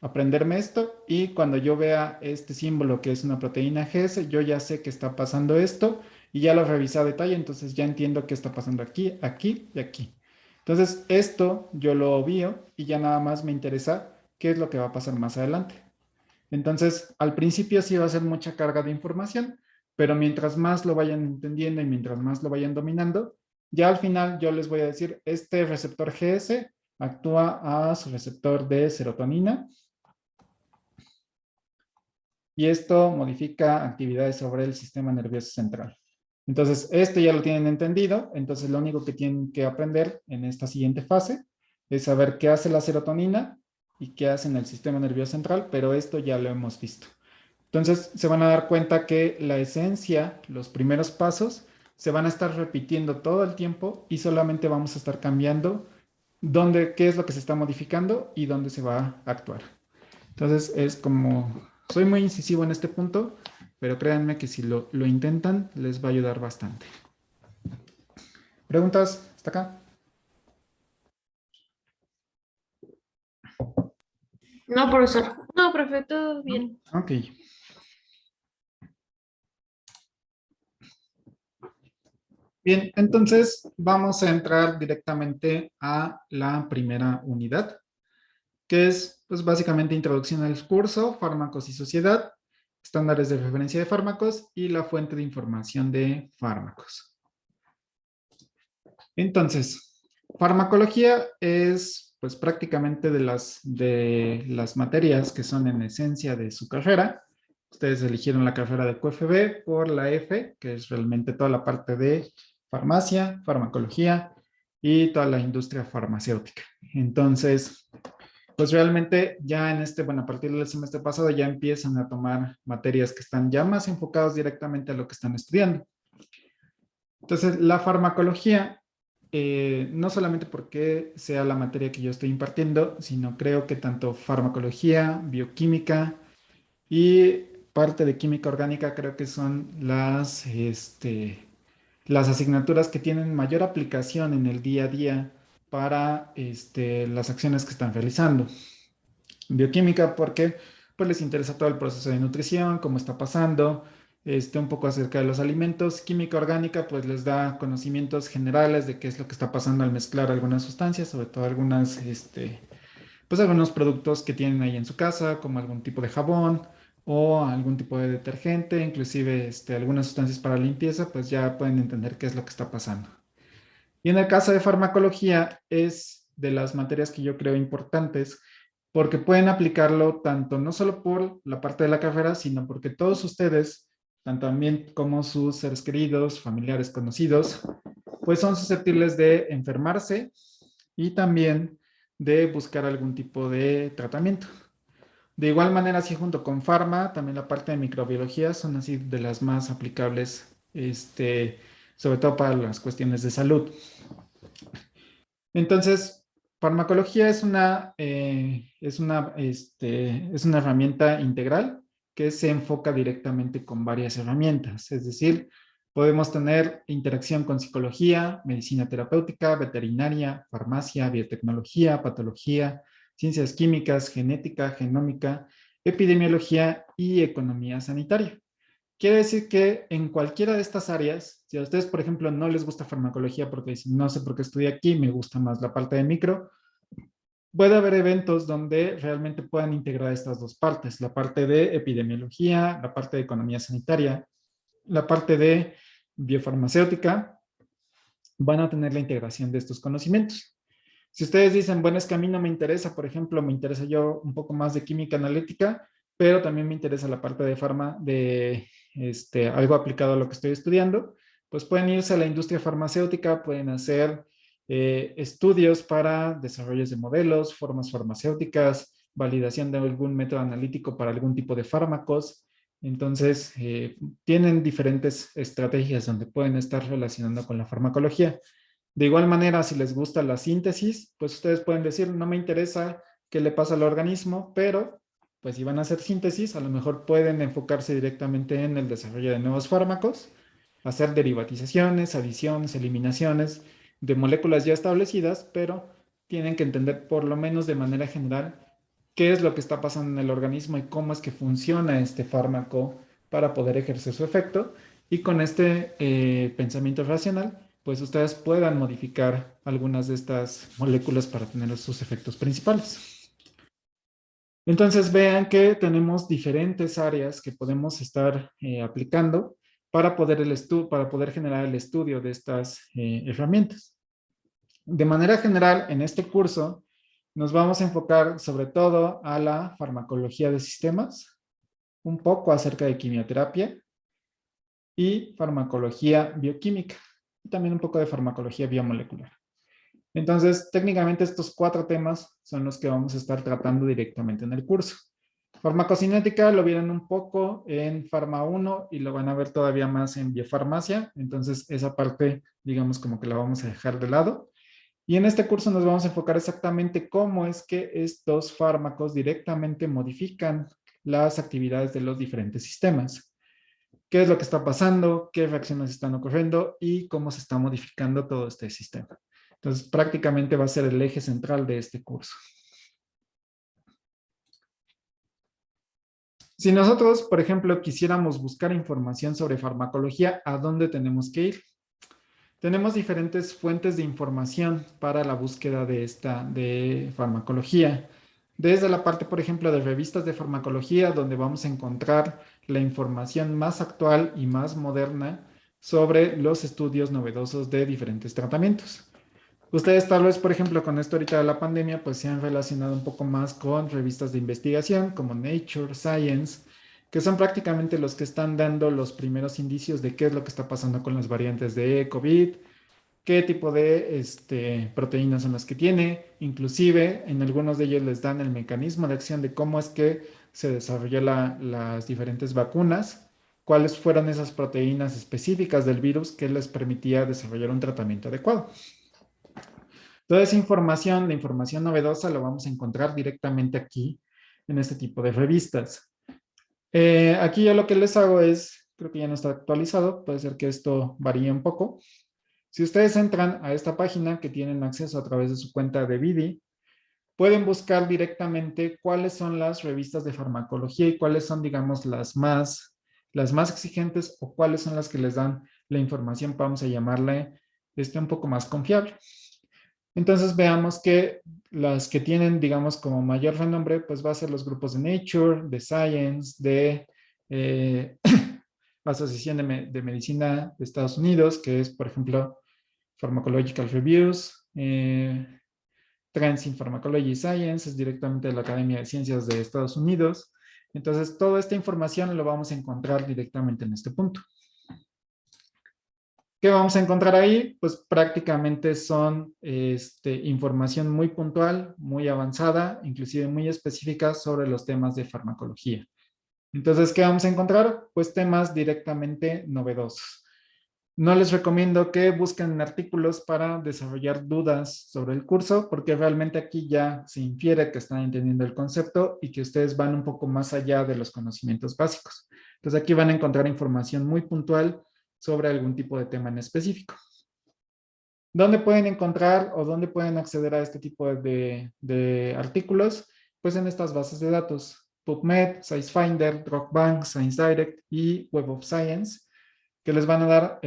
aprenderme esto y cuando yo vea este símbolo que es una proteína GS, yo ya sé que está pasando esto y ya lo revisé a detalle, entonces ya entiendo qué está pasando aquí, aquí y aquí. Entonces esto yo lo obvio y ya nada más me interesa qué es lo que va a pasar más adelante. Entonces, al principio sí va a ser mucha carga de información, pero mientras más lo vayan entendiendo y mientras más lo vayan dominando, ya al final yo les voy a decir, este receptor GS actúa a su receptor de serotonina y esto modifica actividades sobre el sistema nervioso central. Entonces, esto ya lo tienen entendido, entonces lo único que tienen que aprender en esta siguiente fase es saber qué hace la serotonina y qué hace en el sistema nervioso central, pero esto ya lo hemos visto. Entonces se van a dar cuenta que la esencia, los primeros pasos, se van a estar repitiendo todo el tiempo y solamente vamos a estar cambiando dónde, qué es lo que se está modificando y dónde se va a actuar. Entonces es como, soy muy incisivo en este punto, pero créanme que si lo intentan, les va a ayudar bastante. ¿Preguntas hasta acá? No, profesor. No, profe, todo bien. Ok. Bien, entonces vamos a entrar directamente a la primera unidad, que es pues básicamente introducción al curso, fármacos y sociedad, estándares de referencia de fármacos y la fuente de información de fármacos. Entonces, farmacología es pues prácticamente de las materias que son en esencia de su carrera. Ustedes eligieron la carrera de QFB por la F, que es realmente toda la parte de farmacia, farmacología y toda la industria farmacéutica. Entonces, pues realmente ya en bueno, a partir del semestre pasado ya empiezan a tomar materias que están ya más enfocadas directamente a lo que están estudiando. Entonces, la farmacología, no solamente porque sea la materia que yo estoy impartiendo, sino creo que tanto farmacología, bioquímica y parte de química orgánica creo que son las asignaturas que tienen mayor aplicación en el día a día para las acciones que están realizando. Bioquímica porque pues les interesa todo el proceso de nutrición, cómo está pasando, un poco acerca de los alimentos. Química orgánica pues les da conocimientos generales de qué es lo que está pasando al mezclar algunas sustancias, sobre todo pues algunos productos que tienen ahí en su casa, como algún tipo de jabón o algún tipo de detergente, inclusive algunas sustancias para limpieza, pues ya pueden entender qué es lo que está pasando. Y en el caso de farmacología es de las materias que yo creo importantes porque pueden aplicarlo tanto no solo por la parte de la carrera, sino porque todos ustedes, tanto también como sus seres queridos, familiares, conocidos, pues son susceptibles de enfermarse y también de buscar algún tipo de tratamiento. De igual manera, así junto con farma, también la parte de microbiología son así de las más aplicables, sobre todo para las cuestiones de salud. Entonces, farmacología es una herramienta integral que se enfoca directamente con varias herramientas. Es decir, podemos tener interacción con psicología, medicina terapéutica, veterinaria, farmacia, biotecnología, patología, ciencias químicas, genética, genómica, epidemiología y economía sanitaria. Quiere decir que en cualquiera de estas áreas, si a ustedes, por ejemplo, no les gusta farmacología porque dicen, no sé por qué estudié aquí, me gusta más la parte de micro, puede haber eventos donde realmente puedan integrar estas dos partes, la parte de epidemiología, la parte de economía sanitaria, la parte de biofarmacéutica, van a tener la integración de estos conocimientos. Si ustedes dicen, bueno, es que a mí no me interesa, por ejemplo, me interesa yo un poco más de química analítica, pero también me interesa la parte de farma, de algo aplicado a lo que estoy estudiando, pues pueden irse a la industria farmacéutica, pueden hacer estudios para desarrollos de modelos, formas farmacéuticas, validación de algún método analítico para algún tipo de fármacos. Entonces, tienen diferentes estrategias donde pueden estar relacionando con la farmacología. De igual manera, si les gusta la síntesis, pues ustedes pueden decir, no me interesa qué le pasa al organismo, pero pues si van a hacer síntesis, a lo mejor pueden enfocarse directamente en el desarrollo de nuevos fármacos, hacer derivatizaciones, adiciones, eliminaciones de moléculas ya establecidas, pero tienen que entender por lo menos de manera general qué es lo que está pasando en el organismo y cómo es que funciona este fármaco para poder ejercer su efecto. Y con este pensamiento racional, pues ustedes puedan modificar algunas de estas moléculas para tener sus efectos principales. Entonces vean que tenemos diferentes áreas que podemos estar aplicando para poder generar el estudio de estas herramientas. De manera general, en este curso nos vamos a enfocar sobre todo a la farmacología de sistemas, un poco acerca de quimioterapia y farmacología bioquímica, y también un poco de farmacología biomolecular. Entonces, técnicamente estos 4 temas son los que vamos a estar tratando directamente en el curso. Farmacocinética lo vieron un poco en Farma 1 y lo van a ver todavía más en biofarmacia, entonces esa parte, digamos, como que la vamos a dejar de lado. Y en este curso nos vamos a enfocar exactamente cómo es que estos fármacos directamente modifican las actividades de los diferentes sistemas. ¿Qué es lo que está pasando? ¿Qué reacciones están ocurriendo? Y cómo se está modificando todo este sistema. Entonces, prácticamente va a ser el eje central de este curso. Si nosotros, por ejemplo, quisiéramos buscar información sobre farmacología, ¿a dónde tenemos que ir? Tenemos diferentes fuentes de información para la búsqueda de farmacología. Desde la parte, por ejemplo, de revistas de farmacología, donde vamos a encontrar la información más actual y más moderna sobre los estudios novedosos de diferentes tratamientos. Ustedes tal vez, por ejemplo, con esto ahorita de la pandemia, pues se han relacionado un poco más con revistas de investigación como Nature, Science, que son prácticamente los que están dando los primeros indicios de qué es lo que está pasando con las variantes de COVID, qué tipo de proteínas son las que tiene, inclusive en algunos de ellos les dan el mecanismo de acción de cómo es que se desarrolló las diferentes vacunas, cuáles fueron esas proteínas específicas del virus que les permitía desarrollar un tratamiento adecuado. Toda esa información, la información novedosa, la vamos a encontrar directamente aquí en este tipo de revistas. Aquí yo lo que les hago es, creo que ya no está actualizado, puede ser que esto varíe un poco. Si ustedes entran a esta página que tienen acceso a través de su cuenta de Vidi, pueden buscar directamente cuáles son las revistas de farmacología y cuáles son, digamos, las más exigentes o cuáles son las que les dan la información, vamos a llamarle un poco más confiable. Entonces veamos que las que tienen, digamos, como mayor renombre, pues va a ser los grupos de Nature, de Science, de Asociación de Medicina de Estados Unidos, que es, por ejemplo, Pharmacological Reviews, Trends in Pharmacology Science, es directamente de la Academia de Ciencias de Estados Unidos. Entonces, toda esta información lo vamos a encontrar directamente en este punto. ¿Qué vamos a encontrar ahí? Pues prácticamente son información muy puntual, muy avanzada, inclusive muy específica sobre los temas de farmacología. Entonces, ¿qué vamos a encontrar? Pues temas directamente novedosos. No les recomiendo que busquen artículos para desarrollar dudas sobre el curso, porque realmente aquí ya se infiere que están entendiendo el concepto y que ustedes van un poco más allá de los conocimientos básicos. Entonces, aquí van a encontrar información muy puntual sobre algún tipo de tema en específico. ¿Dónde pueden encontrar o dónde pueden acceder a este tipo de artículos? Pues en estas bases de datos, PubMed, SciFinder, DrugBank, ScienceDirect y Web of Science, que les van a dar,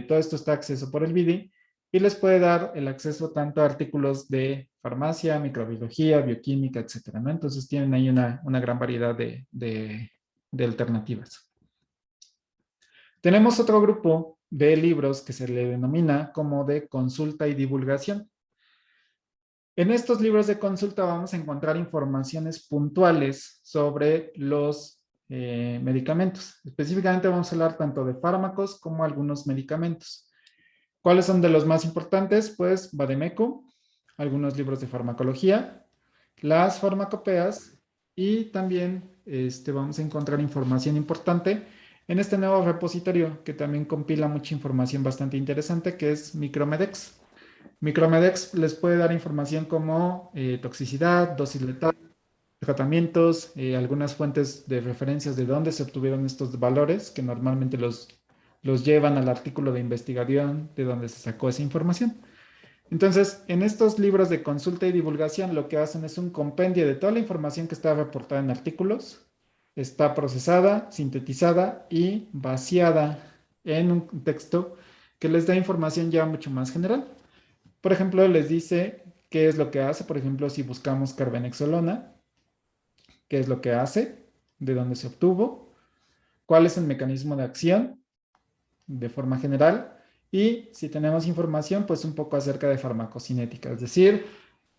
todo esto está acceso por el Vidi, y les puede dar el acceso tanto a artículos de farmacia, microbiología, bioquímica, etcétera, ¿no? Entonces tienen ahí una gran variedad de alternativas. Tenemos otro grupo de libros que se le denomina como de consulta y divulgación. En estos libros de consulta vamos a encontrar informaciones puntuales sobre los medicamentos. Específicamente vamos a hablar tanto de fármacos como algunos medicamentos. ¿Cuáles son de los más importantes? Pues Vademécum, algunos libros de farmacología, las farmacopeas y también vamos a encontrar información importante en este nuevo repositorio que también compila mucha información bastante interesante que es Micromedex. Micromedex les puede dar información como toxicidad, dosis letal, tratamientos, algunas fuentes de referencias de dónde se obtuvieron estos valores, que normalmente los llevan al artículo de investigación de donde se sacó esa información. Entonces, en estos libros de consulta y divulgación, lo que hacen es un compendio de toda la información que está reportada en artículos, está procesada, sintetizada y vaciada en un texto que les da información ya mucho más general. Por ejemplo, les dice qué es lo que hace. Por ejemplo, si buscamos carbenexolona, qué es lo que hace, de dónde se obtuvo, cuál es el mecanismo de acción de forma general y si tenemos información, pues un poco acerca de farmacocinética, es decir,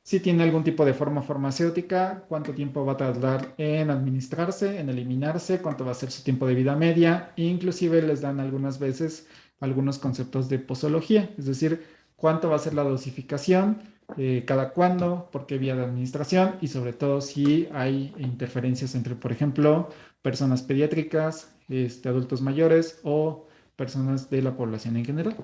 si tiene algún tipo de forma farmacéutica, cuánto tiempo va a tardar en administrarse, en eliminarse, cuánto va a ser su tiempo de vida media, e inclusive les dan algunas veces algunos conceptos de posología, es decir, cuánto va a ser la dosificación, cada cuándo, por qué vía de administración y sobre todo si hay interferencias entre, por ejemplo, personas pediátricas, adultos mayores o personas de la población en general.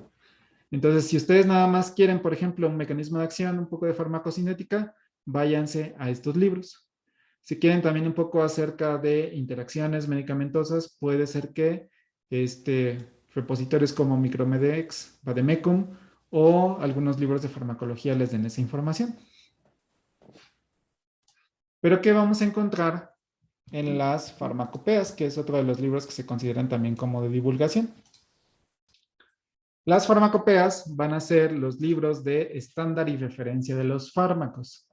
Entonces, si ustedes nada más quieren, por ejemplo, un mecanismo de acción, un poco de farmacocinética, váyanse a estos libros. Si quieren también un poco acerca de interacciones medicamentosas, puede ser que repositorios como Micromedex, Vademecum o algunos libros de farmacología les den esa información. Pero ¿qué vamos a encontrar en las farmacopeas? Que es otro de los libros que se consideran también como de divulgación. Las farmacopeas van a ser los libros de estándar y referencia de los fármacos.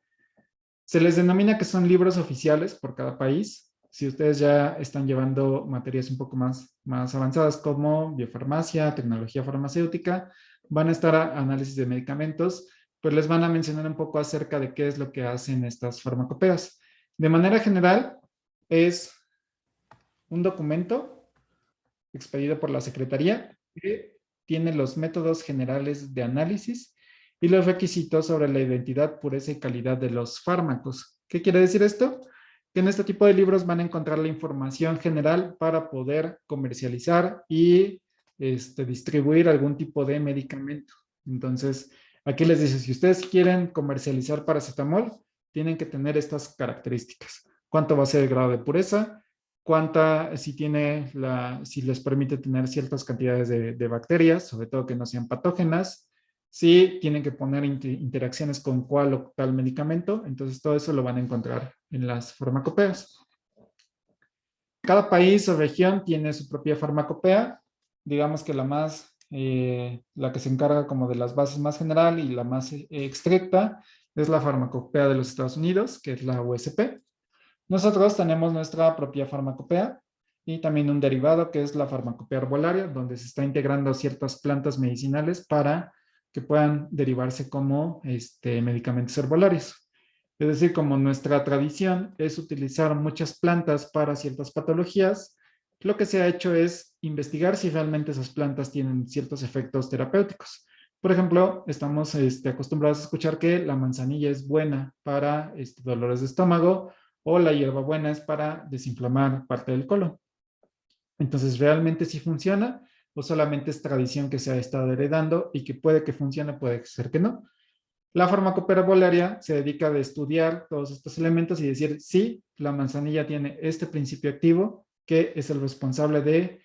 Se les denomina que son libros oficiales por cada país. Si ustedes ya están llevando materias un poco más avanzadas como biofarmacia, tecnología farmacéutica, van a estar análisis de medicamentos, pues les van a mencionar un poco acerca de qué es lo que hacen estas farmacopeas. De manera general, es un documento expedido por la Secretaría que tiene los métodos generales de análisis y los requisitos sobre la identidad, pureza y calidad de los fármacos. ¿Qué quiere decir esto? Que en este tipo de libros van a encontrar la información general para poder comercializar y distribuir algún tipo de medicamento. Entonces, aquí les dice, si ustedes quieren comercializar paracetamol, tienen que tener estas características. ¿Cuánto va a ser el grado de pureza? Si les permite tener ciertas cantidades de bacterias, sobre todo que no sean patógenas, si tienen que poner interacciones con cuál o tal medicamento, entonces todo eso lo van a encontrar en las farmacopeas. Cada país o región tiene su propia farmacopea, digamos que la que se encarga como de las bases más general y la más estricta es la farmacopea de los Estados Unidos, que es la USP. Nosotros tenemos nuestra propia farmacopea y también un derivado que es la farmacopea herbolaria, donde se está integrando ciertas plantas medicinales para que puedan derivarse como medicamentos herbolarios. Es decir, como nuestra tradición es utilizar muchas plantas para ciertas patologías, lo que se ha hecho es investigar si realmente esas plantas tienen ciertos efectos terapéuticos. Por ejemplo, estamos acostumbrados a escuchar que la manzanilla es buena para dolores de estómago, o la hierbabuena es para desinflamar parte del colon. Entonces, ¿realmente sí funciona o solamente es tradición que se ha estado heredando y que puede que funcione, puede ser que no? La farmacopea herbolaria se dedica a estudiar todos estos elementos y decir, sí, la manzanilla tiene este principio activo que es el responsable de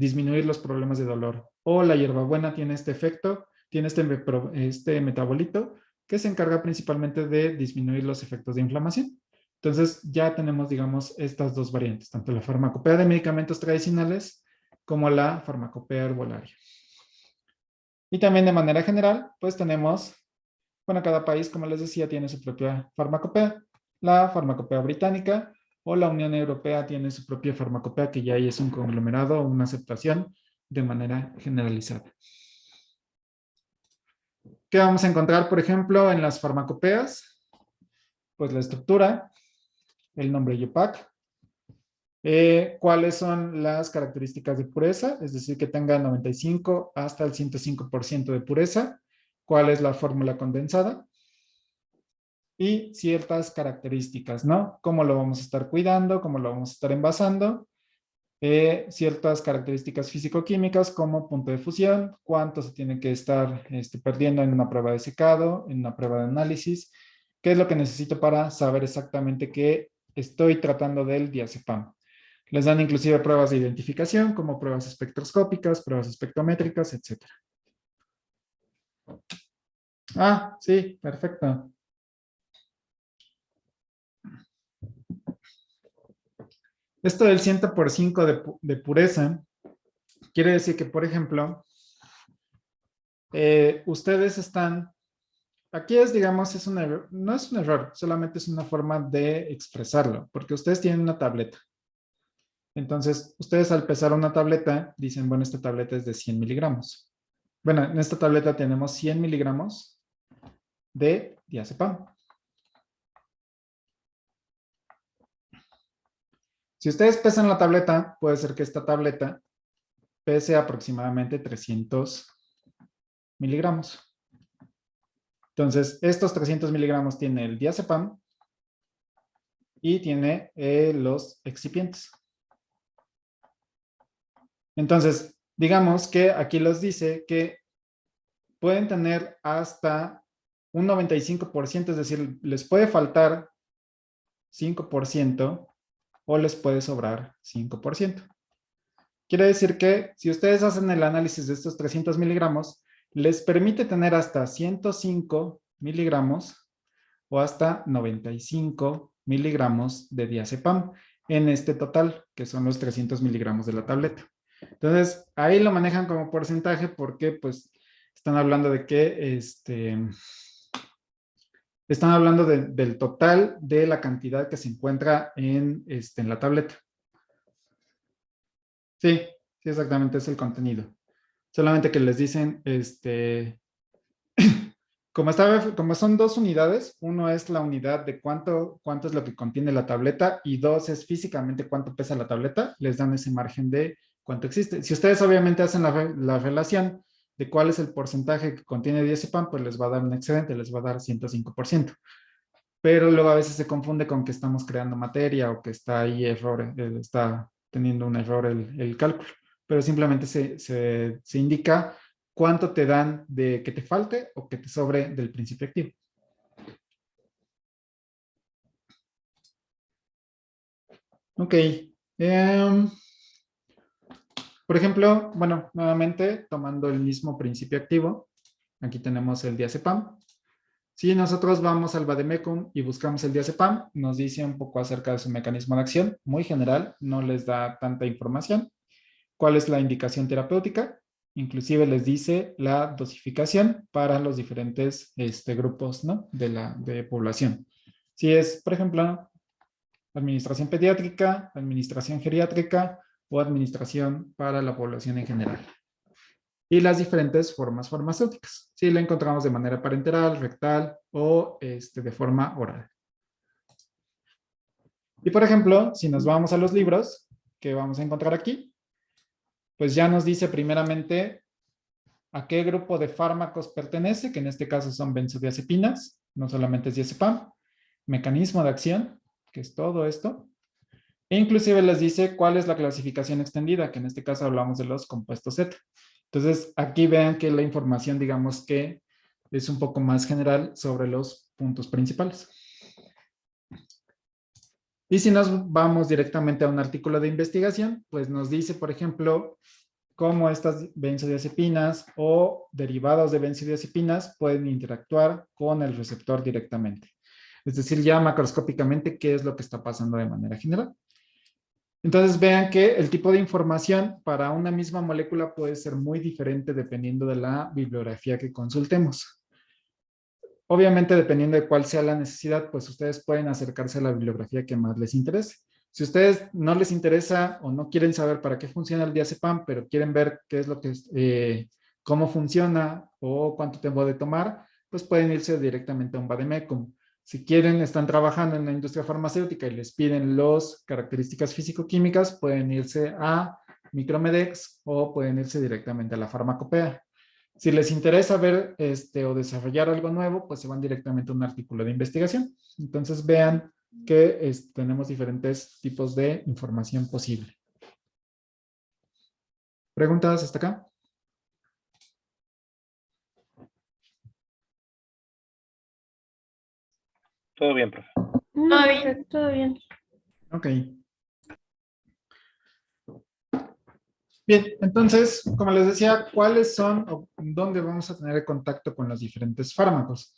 disminuir los problemas de dolor. O la hierbabuena tiene este efecto, tiene este metabolito que se encarga principalmente de disminuir los efectos de inflamación. Entonces ya tenemos, digamos, estas dos variantes, tanto la farmacopea de medicamentos tradicionales como la farmacopea herbolaria. Y también de manera general, pues tenemos, bueno, cada país, como les decía, tiene su propia farmacopea. La farmacopea británica o la Unión Europea tiene su propia farmacopea, que ya ahí es un conglomerado o una aceptación de manera generalizada. ¿Qué vamos a encontrar, por ejemplo, en las farmacopeas? Pues la estructura, el nombre IUPAC, cuáles son las características de pureza, es decir, que tenga 95 hasta el 105% de pureza, cuál es la fórmula condensada y ciertas características, ¿no? Cómo lo vamos a estar cuidando, cómo lo vamos a estar envasando ciertas características físico-químicas como punto de fusión, cuánto se tiene que estar perdiendo en una prueba de secado, en una prueba de análisis, qué es lo que necesito para saber exactamente que estoy tratando del diazepam. Les dan inclusive pruebas de identificación como pruebas espectroscópicas, pruebas espectrométricas, etc. Ah, sí, perfecto. Esto del 100% de pureza quiere decir que, por ejemplo, ustedes están, aquí es, digamos, es un error, no es un error, solamente es una forma de expresarlo, porque ustedes tienen una tableta. Entonces, ustedes al pesar una tableta, dicen, bueno, esta tableta es de 100 miligramos. Bueno, en esta tableta tenemos 100 miligramos de diazepam. Si ustedes pesan la tableta, puede ser que esta tableta pese aproximadamente 300 miligramos. Entonces, estos 300 miligramos tiene el diazepam y tiene los excipientes. Entonces, digamos que aquí les dice que pueden tener hasta un 95%, es decir, les puede faltar 5% o les puede sobrar 5%. Quiere decir que si ustedes hacen el análisis de estos 300 miligramos, les permite tener hasta 105 miligramos o hasta 95 miligramos de diazepam en este total, que son los 300 miligramos de la tableta. Entonces, ahí lo manejan como porcentaje porque pues están hablando de que están hablando del total de la cantidad que se encuentra en la tableta. Sí, sí, exactamente, es el contenido. Solamente que les dicen, como son dos unidades, uno es la unidad de cuánto es lo que contiene la tableta y dos es físicamente cuánto pesa la tableta, les dan ese margen de cuánto existe. Si ustedes obviamente hacen la relación de cuál es el porcentaje que contiene diazepam, pues les va a dar un excedente, les va a dar 105%. Pero luego a veces se confunde con que estamos creando materia o que está ahí error, está teniendo un error el cálculo. Pero simplemente se indica cuánto te dan de que te falte o que te sobre del principio activo. Ok. Por ejemplo, bueno, nuevamente tomando el mismo principio activo, aquí tenemos el diazepam. Si nosotros vamos al vademecum y buscamos el diazepam, nos dice un poco acerca de su mecanismo de acción, muy general, no les da tanta información. ¿Cuál es la indicación terapéutica? Inclusive les dice la dosificación para los diferentes grupos, ¿no? de población. Si es, por ejemplo, administración pediátrica, administración geriátrica o administración para la población en general. Y las diferentes formas farmacéuticas. Si la encontramos de manera parenteral, rectal o de forma oral. Y por ejemplo, si nos vamos a los libros que vamos a encontrar aquí, pues ya nos dice primeramente a qué grupo de fármacos pertenece, que en este caso son benzodiazepinas, no solamente es diazepam, mecanismo de acción, que es todo esto, e inclusive les dice cuál es la clasificación extendida, que en este caso hablamos de los compuestos Z. Entonces, aquí vean que la información, digamos que es un poco más general sobre los puntos principales. Y si nos vamos directamente a un artículo de investigación, pues nos dice, por ejemplo, cómo estas benzodiazepinas o derivados de benzodiazepinas pueden interactuar con el receptor directamente. Es decir, ya macroscópicamente qué es lo que está pasando de manera general. Entonces vean que el tipo de información para una misma molécula puede ser muy diferente dependiendo de la bibliografía que consultemos. Obviamente, dependiendo de cuál sea la necesidad, pues ustedes pueden acercarse a la bibliografía que más les interese. Si a ustedes no les interesa o no quieren saber para qué funciona el diazepam, pero quieren ver qué es lo que cómo funciona o cuánto tiempo de tomar, pues pueden irse directamente a un vademecum. Si quieren, están trabajando en la industria farmacéutica y les piden las características físico-químicas, pueden irse a Micromedex o pueden irse directamente a la farmacopea. Si les interesa ver o desarrollar algo nuevo, pues se van directamente a un artículo de investigación. Entonces vean que tenemos diferentes tipos de información posible. ¿Preguntas hasta acá? Todo bien, profe. No, profe, todo bien. Ok. Bien, entonces, como les decía, ¿cuáles son o dónde vamos a tener contacto con los diferentes fármacos?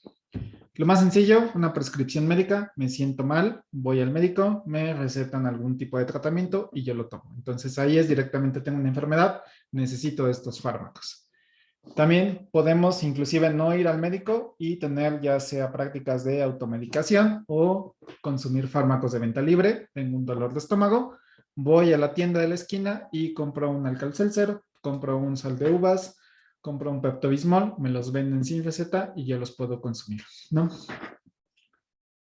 Lo más sencillo, una prescripción médica, me siento mal, voy al médico, me recetan algún tipo de tratamiento y yo lo tomo. Entonces ahí es directamente, tengo una enfermedad, necesito estos fármacos. También podemos inclusive no ir al médico y tener ya sea prácticas de automedicación o consumir fármacos de venta libre. Tengo un dolor de estómago, voy a la tienda de la esquina y compro un Alka-Seltzer, compro un sal de uvas, compro un Pepto-Bismol, me los venden sin receta y yo los puedo consumir, ¿no?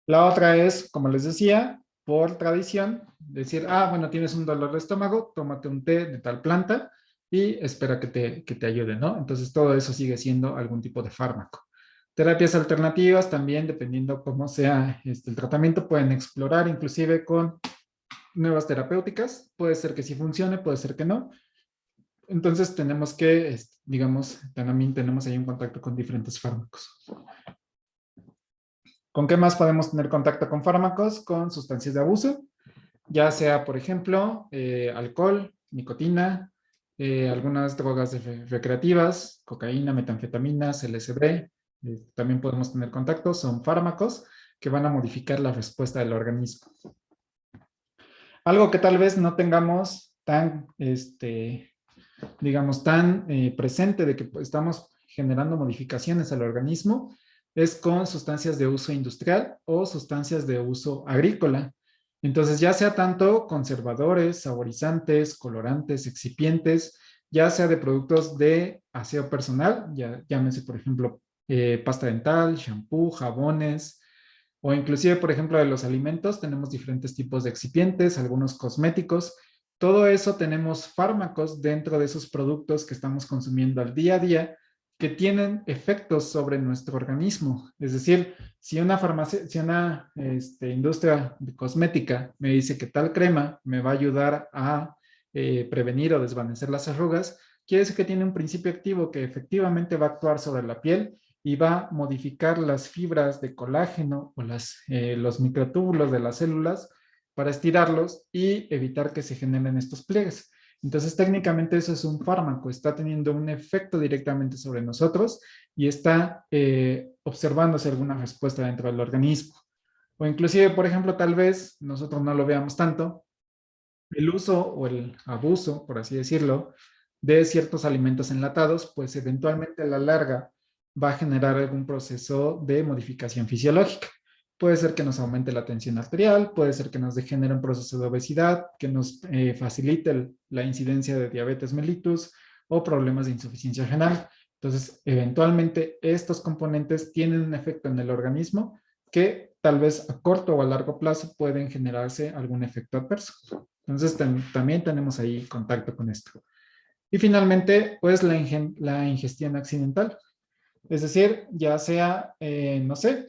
La otra es, como les decía, por tradición, decir, bueno, tienes un dolor de estómago, tómate un té de tal planta y espera que te ayude, ¿no? Entonces todo eso sigue siendo algún tipo de fármaco. Terapias alternativas también, dependiendo cómo sea el tratamiento, pueden explorar inclusive con nuevas terapéuticas. Puede ser que sí funcione, puede ser que no. Entonces tenemos que, digamos, también tenemos ahí un contacto con diferentes fármacos. ¿Con qué más podemos tener contacto con fármacos? Con sustancias de abuso, ya sea, por ejemplo, alcohol, nicotina, algunas drogas recreativas, cocaína, metanfetaminas, LSD. También podemos tener contacto, son fármacos que van a modificar la respuesta del organismo. Algo que tal vez no tengamos tan, digamos, tan presente de que estamos generando modificaciones al organismo es con sustancias de uso industrial o sustancias de uso agrícola. Entonces, ya sea tanto conservadores, saborizantes, colorantes, excipientes, ya sea de productos de aseo personal, ya llámese, por ejemplo, pasta dental, shampoo, jabones, o inclusive, por ejemplo, de los alimentos, tenemos diferentes tipos de excipientes, algunos cosméticos. Todo eso tenemos fármacos dentro de esos productos que estamos consumiendo al día a día que tienen efectos sobre nuestro organismo. Es decir, si una farmacia, si una industria de cosmética me dice que tal crema me va a ayudar a prevenir o desvanecer las arrugas, quiere decir que tiene un principio activo que efectivamente va a actuar sobre la piel y va a modificar las fibras de colágeno o los microtúbulos de las células para estirarlos y evitar que se generen estos pliegues. Entonces, técnicamente eso es un fármaco, está teniendo un efecto directamente sobre nosotros y está observándose alguna respuesta dentro del organismo. O inclusive, por ejemplo, tal vez nosotros no lo veamos tanto, el uso o el abuso, por así decirlo, de ciertos alimentos enlatados, pues eventualmente a la larga va a generar algún proceso de modificación fisiológica. Puede ser que nos aumente la tensión arterial, puede ser que nos degenere un proceso de obesidad, que nos facilite la incidencia de diabetes mellitus o problemas de insuficiencia renal. Entonces, eventualmente estos componentes tienen un efecto en el organismo que tal vez a corto o a largo plazo pueden generarse algún efecto adverso. Entonces, también tenemos ahí contacto con esto. Y finalmente, pues la ingestión accidental. Es decir, ya sea, no sé,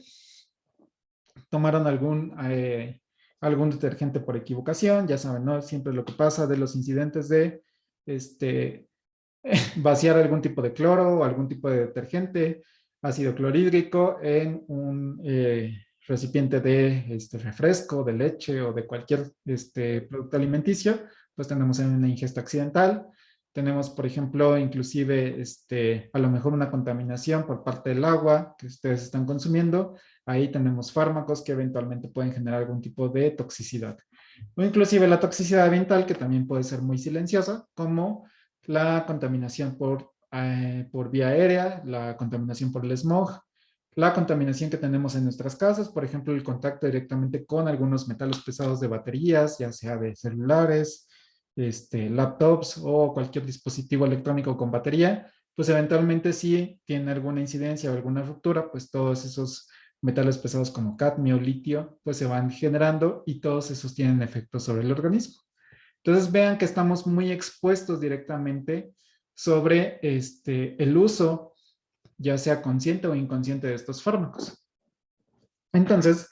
tomaron algún detergente por equivocación, ya saben, ¿no? Siempre lo que pasa de los incidentes de vaciar algún tipo de cloro o algún tipo de detergente, ácido clorhídrico en un recipiente de refresco, de leche o de cualquier producto alimenticio, pues tenemos una ingesta accidental. Tenemos, por ejemplo, inclusive a lo mejor una contaminación por parte del agua que ustedes están consumiendo. Ahí tenemos fármacos que eventualmente pueden generar algún tipo de toxicidad. O inclusive la toxicidad ambiental, que también puede ser muy silenciosa, como la contaminación por vía aérea, la contaminación por el smog, la contaminación que tenemos en nuestras casas, por ejemplo, el contacto directamente con algunos metales pesados de baterías, ya sea de celulares, laptops o cualquier dispositivo electrónico con batería, pues eventualmente si tiene alguna incidencia o alguna ruptura, pues todos esos metales pesados como cadmio, litio, pues se van generando y todos esos tienen efectos sobre el organismo. Entonces vean que estamos muy expuestos directamente sobre el uso, ya sea consciente o inconsciente de estos fármacos. Entonces,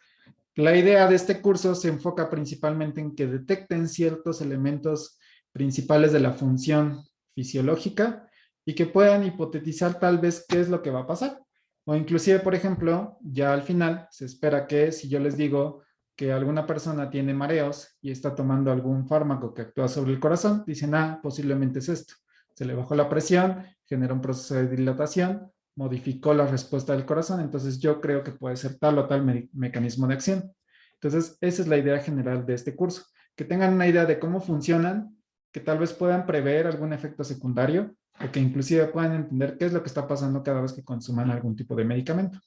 la idea de este curso se enfoca principalmente en que detecten ciertos elementos principales de la función fisiológica y que puedan hipotetizar tal vez qué es lo que va a pasar. O inclusive, por ejemplo, ya al final se espera que si yo les digo que alguna persona tiene mareos y está tomando algún fármaco que actúa sobre el corazón, dicen, posiblemente es esto. Se le bajó la presión, generó un proceso de dilatación, modificó la respuesta del corazón, entonces yo creo que puede ser tal o tal mecanismo de acción. Entonces, esa es la idea general de este curso, que tengan una idea de cómo funcionan, que tal vez puedan prever algún efecto secundario o que inclusive puedan entender qué es lo que está pasando cada vez que consuman algún tipo de medicamento.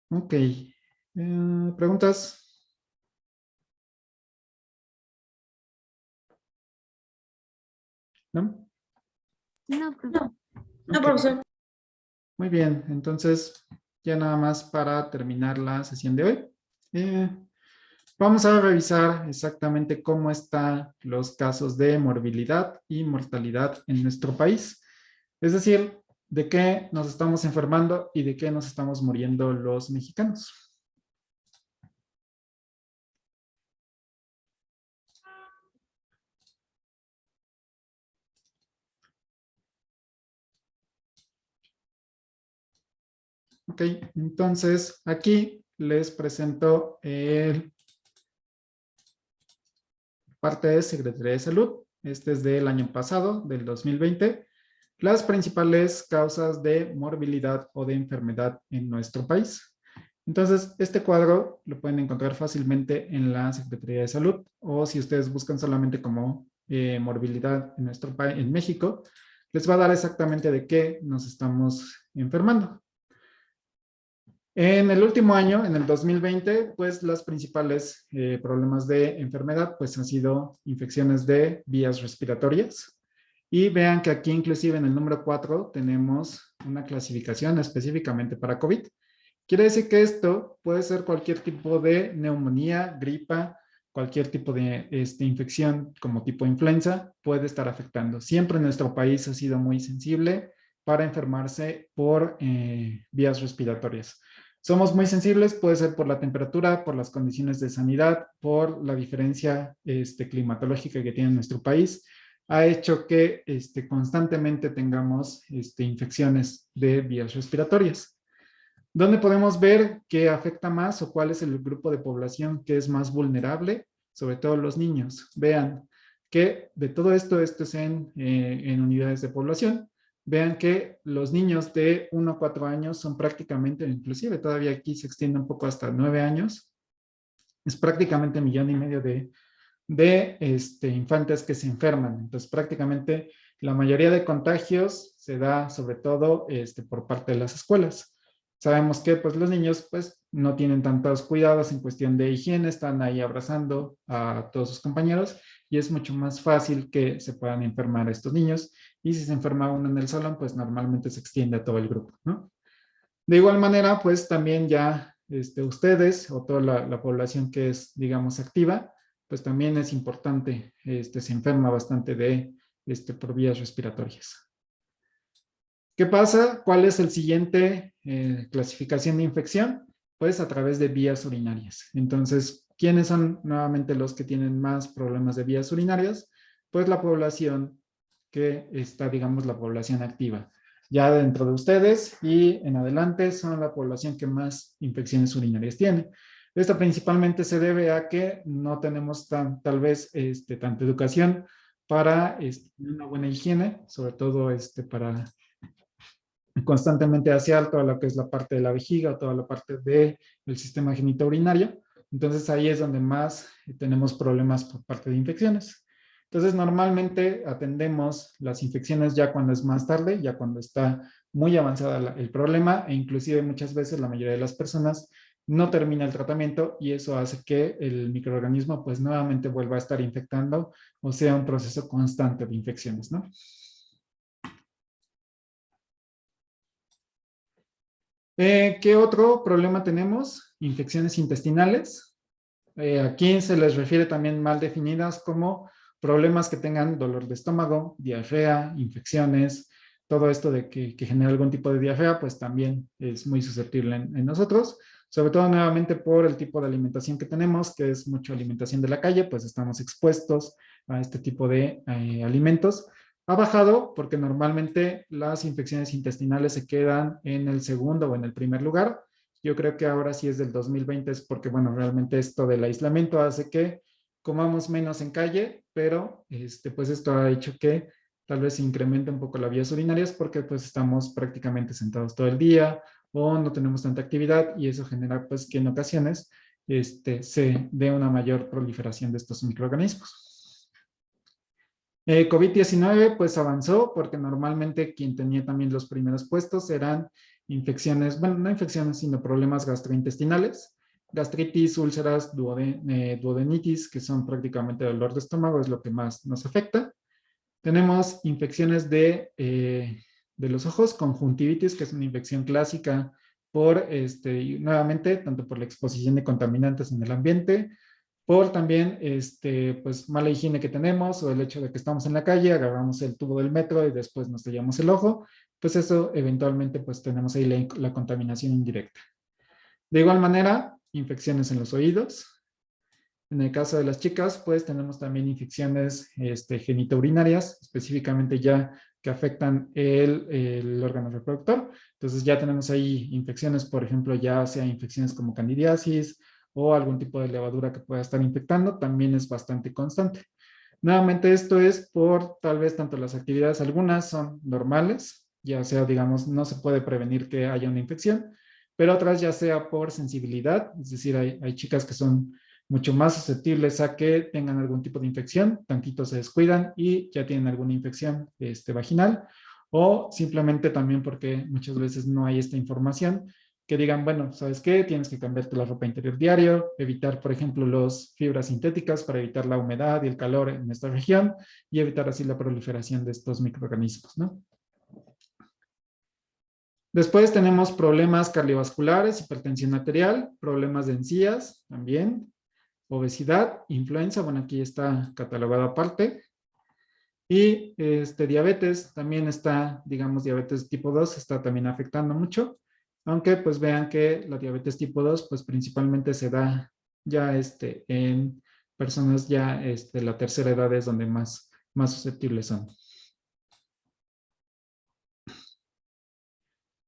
Ok. ¿Preguntas? ¿No? No, profe. No, Ok. profesor. Muy bien, entonces ya nada más para terminar la sesión de hoy. Vamos a revisar exactamente cómo están los casos de morbilidad y mortalidad en nuestro país. Es decir, de qué nos estamos enfermando y de qué nos estamos muriendo los mexicanos. Ok, entonces aquí les presento el parte de Secretaría de Salud. Este es del año pasado, del 2020. Las principales causas de morbilidad o de enfermedad en nuestro país. Entonces, este cuadro lo pueden encontrar fácilmente en la Secretaría de Salud o si ustedes buscan solamente como morbilidad en nuestro país, en México, les va a dar exactamente de qué nos estamos enfermando. En el último año, en el 2020, pues los principales problemas de enfermedad pues han sido infecciones de vías respiratorias. Y vean que aquí inclusive en el número 4 tenemos una clasificación específicamente para COVID. Quiere decir que esto puede ser cualquier tipo de neumonía, gripa, cualquier tipo de infección como tipo influenza puede estar afectando. Siempre nuestro país ha sido muy sensible para enfermarse por vías respiratorias. Somos muy sensibles, puede ser por la temperatura, por las condiciones de sanidad, por la diferencia climatológica que tiene nuestro país. Ha hecho que constantemente tengamos infecciones de vías respiratorias. ¿Dónde podemos ver qué afecta más o cuál es el grupo de población que es más vulnerable? Sobre todo los niños. Vean que de todo esto es en unidades de población. Vean que los niños de 1 a 4 años son prácticamente, inclusive todavía aquí se extiende un poco hasta 9 años, es prácticamente 1,5 millones de infantes que se enferman. Entonces, prácticamente la mayoría de contagios se da sobre todo por parte de las escuelas. Sabemos que pues los niños pues no tienen tantos cuidados en cuestión de higiene, están ahí abrazando a todos sus compañeros y es mucho más fácil que se puedan enfermar estos niños y si se enferma uno en el salón pues normalmente se extiende a todo el grupo, ¿no? De igual manera pues también ya ustedes o toda la población que es digamos activa pues también es importante, se enferma bastante por vías respiratorias. ¿Qué pasa? ¿Cuál es el siguiente clasificación de infección? Pues a través de vías urinarias. Entonces, ¿quiénes son nuevamente los que tienen más problemas de vías urinarias? Pues la población que está, digamos, la población activa. Ya dentro de ustedes y en adelante son la población que más infecciones urinarias tiene. Esto principalmente se debe a que no tenemos tal vez tanta educación para una buena higiene, sobre todo para constantemente hacia toda lo que es la parte de la vejiga, toda la parte del sistema genitourinario. Entonces ahí es donde más tenemos problemas por parte de infecciones. Entonces normalmente atendemos las infecciones ya cuando es más tarde, ya cuando está muy avanzada el problema e inclusive muchas veces la mayoría de las personas no termina el tratamiento y eso hace que el microorganismo pues nuevamente vuelva a estar infectando o sea un proceso constante de infecciones, ¿no? ¿Qué otro problema tenemos? Infecciones intestinales. Aquí se les refiere también mal definidas como problemas que tengan dolor de estómago, diarrea, infecciones, todo esto de que genera algún tipo de diarrea, pues también es muy susceptible en nosotros. sobre todo nuevamente por el tipo de alimentación que tenemos, que es mucha alimentación de la calle, pues estamos expuestos a este tipo de alimentos. Ha bajado porque normalmente las infecciones intestinales se quedan en el segundo o en el primer lugar. Yo creo que ahora sí es del 2020, es porque, bueno, realmente esto del aislamiento hace que comamos menos en calle, pero pues esto ha hecho que tal vez se incremente un poco las vías urinarias porque pues estamos prácticamente sentados todo el día o no tenemos tanta actividad y eso genera pues que en ocasiones se dé una mayor proliferación de estos microorganismos. COVID-19 pues avanzó porque normalmente quien tenía también los primeros puestos eran infecciones, bueno, no infecciones, sino problemas gastrointestinales, gastritis, úlceras, duodenitis, que son prácticamente dolor de estómago, es lo que más nos afecta. Tenemos infecciones de los ojos, conjuntivitis, que es una infección clásica por, y nuevamente, tanto por la exposición de contaminantes en el ambiente, por también, pues, mala higiene que tenemos o el hecho de que estamos en la calle, agarramos el tubo del metro y después nos tallamos el ojo, pues eso eventualmente, pues, tenemos ahí la contaminación indirecta. De igual manera, infecciones en los oídos. En el caso de las chicas, pues tenemos también infecciones genitourinarias, específicamente ya que afectan el órgano reproductor. Entonces ya tenemos ahí infecciones, por ejemplo, ya sea infecciones como candidiasis o algún tipo de levadura que pueda estar infectando, también es bastante constante. Nuevamente esto es por tal vez tanto las actividades, algunas son normales, ya sea, digamos, no se puede prevenir que haya una infección, pero otras ya sea por sensibilidad, es decir, hay chicas que son mucho más susceptibles a que tengan algún tipo de infección, tantito se descuidan y ya tienen alguna infección vaginal, o simplemente también porque muchas veces no hay esta información, que digan, bueno, ¿sabes qué? Tienes que cambiarte la ropa interior diario, evitar, por ejemplo, las fibras sintéticas para evitar la humedad y el calor en esta región y evitar así la proliferación de estos microorganismos, ¿no? Después tenemos problemas cardiovasculares, hipertensión arterial, problemas de encías también, obesidad, influenza, bueno, aquí está catalogado aparte. Y diabetes también está, digamos, diabetes tipo 2 está también afectando mucho, aunque pues vean que la diabetes tipo 2 pues principalmente se da ya en personas ya la tercera edad es donde más susceptibles son.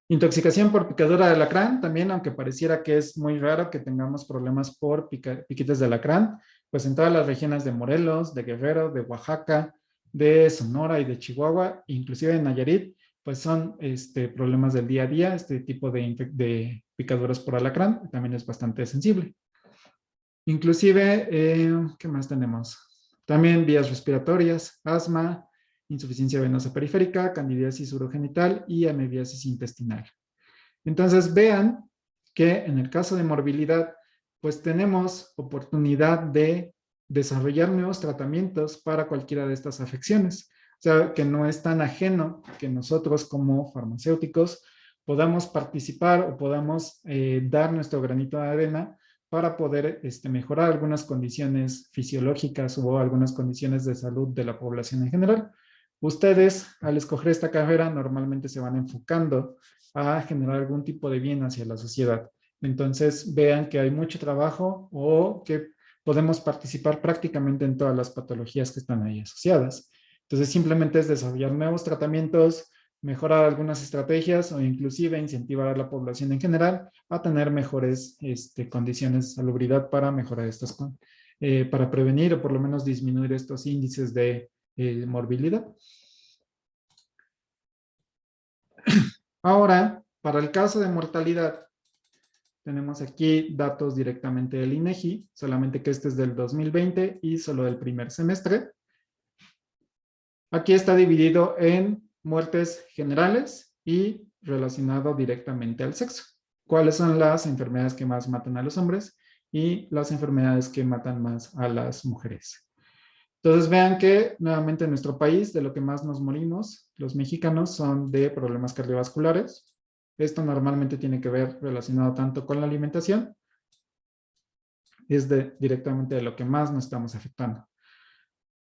Intoxicación por picadura de alacrán, también, aunque pareciera que es muy raro que tengamos problemas por piquetes de alacrán, pues en todas las regiones de Morelos, de Guerrero, de Oaxaca, de Sonora y de Chihuahua, inclusive en Nayarit, pues son problemas del día a día, este tipo de picaduras por alacrán, también es bastante sensible. Inclusive, ¿qué más tenemos? También vías respiratorias, asma, insuficiencia venosa periférica, candidiasis urogenital y amebiasis intestinal. Entonces vean que en el caso de morbilidad, pues tenemos oportunidad de desarrollar nuevos tratamientos para cualquiera de estas afecciones. O sea, que no es tan ajeno que nosotros como farmacéuticos podamos participar o podamos dar nuestro granito de arena para poder mejorar algunas condiciones fisiológicas o algunas condiciones de salud de la población en general. Ustedes, al escoger esta carrera, normalmente se van enfocando a generar algún tipo de bien hacia la sociedad. Entonces, vean que hay mucho trabajo o que podemos participar prácticamente en todas las patologías que están ahí asociadas. Entonces, simplemente es desarrollar nuevos tratamientos, mejorar algunas estrategias o inclusive incentivar a la población en general a tener mejores condiciones de salubridad para mejorar para prevenir o por lo menos disminuir estos índices de morbilidad. Ahora, para el caso de mortalidad, tenemos aquí datos directamente del INEGI, solamente que este es del 2020 y solo del primer semestre. Aquí está dividido en muertes generales y relacionado directamente al sexo. ¿Cuáles son las enfermedades que más matan a los hombres y las enfermedades que matan más a las mujeres? Entonces vean que nuevamente en nuestro país de lo que más nos morimos, los mexicanos, son de problemas cardiovasculares. Esto normalmente tiene que ver relacionado tanto con la alimentación, es directamente de lo que más nos estamos afectando.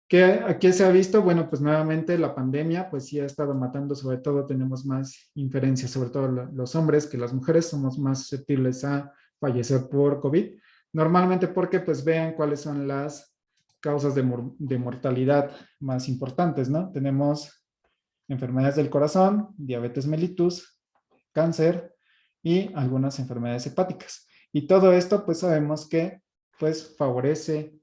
¿Qué se ha visto? Bueno, pues nuevamente la pandemia pues sí ha estado matando, sobre todo tenemos más inferencias, sobre todo los hombres, que las mujeres somos más susceptibles a fallecer por COVID. Normalmente porque pues vean cuáles son las causas de mortalidad más importantes, ¿no? Tenemos enfermedades del corazón, diabetes mellitus, cáncer y algunas enfermedades hepáticas. Y todo esto pues sabemos que pues favorece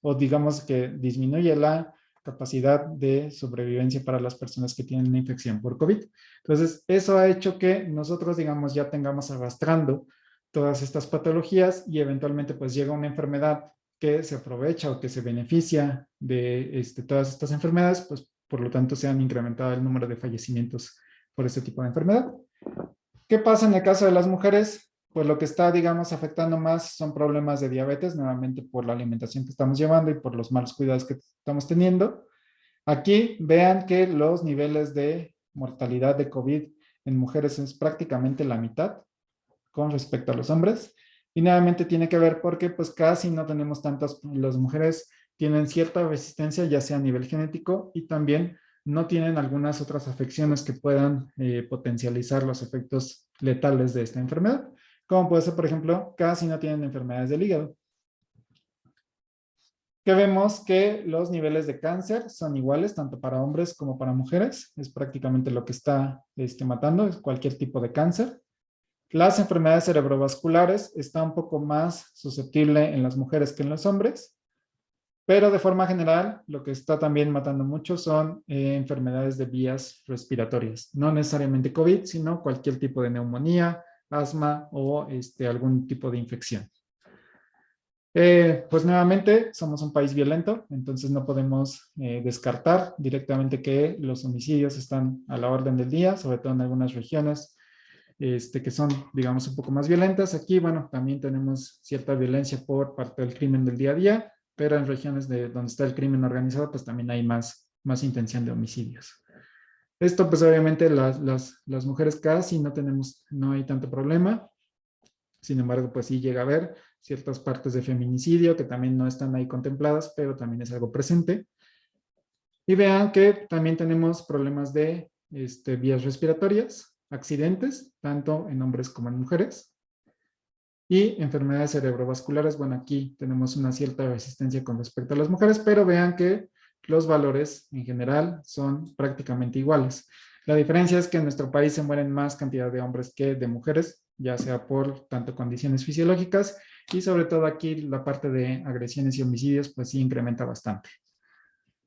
o digamos que disminuye la capacidad de sobrevivencia para las personas que tienen una infección por COVID. Entonces, eso ha hecho que nosotros, digamos, ya tengamos arrastrando todas estas patologías y eventualmente pues llega una enfermedad que se aprovecha o que se beneficia de todas estas enfermedades, pues por lo tanto se han incrementado el número de fallecimientos por este tipo de enfermedad. ¿Qué pasa en el caso de las mujeres? Pues lo que está, digamos, afectando más son problemas de diabetes, nuevamente por la alimentación que estamos llevando y por los malos cuidados que estamos teniendo. Aquí vean que los niveles de mortalidad de COVID en mujeres es prácticamente la mitad con respecto a los hombres. Y nuevamente tiene que ver porque pues casi no tenemos tantas, las mujeres tienen cierta resistencia ya sea a nivel genético y también no tienen algunas otras afecciones que puedan potencializar los efectos letales de esta enfermedad. Como puede ser, por ejemplo, casi no tienen enfermedades del hígado. Que vemos que los niveles de cáncer son iguales tanto para hombres como para mujeres. Es prácticamente lo que está matando, es cualquier tipo de cáncer. Las enfermedades cerebrovasculares está un poco más susceptible en las mujeres que en los hombres, pero de forma general lo que está también matando mucho son enfermedades de vías respiratorias. No necesariamente COVID, sino cualquier tipo de neumonía, asma o algún tipo de infección. Pues nuevamente somos un país violento, entonces no podemos descartar directamente que los homicidios están a la orden del día, sobre todo en algunas regiones que son, digamos, un poco más violentas. Aquí, bueno, también tenemos cierta violencia por parte del crimen del día a día, pero en regiones donde está el crimen organizado, pues también hay más intención de homicidios. Esto, pues obviamente las mujeres casi no hay tanto problema. Sin embargo, pues sí llega a haber ciertas partes de feminicidio que también no están ahí contempladas, pero también es algo presente. Y vean que también tenemos problemas de vías respiratorias, accidentes, tanto en hombres como en mujeres. Y enfermedades cerebrovasculares, bueno, aquí tenemos una cierta resistencia con respecto a las mujeres, pero vean que los valores en general son prácticamente iguales. La diferencia es que en nuestro país se mueren más cantidad de hombres que de mujeres, ya sea por tanto condiciones fisiológicas y sobre todo aquí la parte de agresiones y homicidios, pues sí incrementa bastante.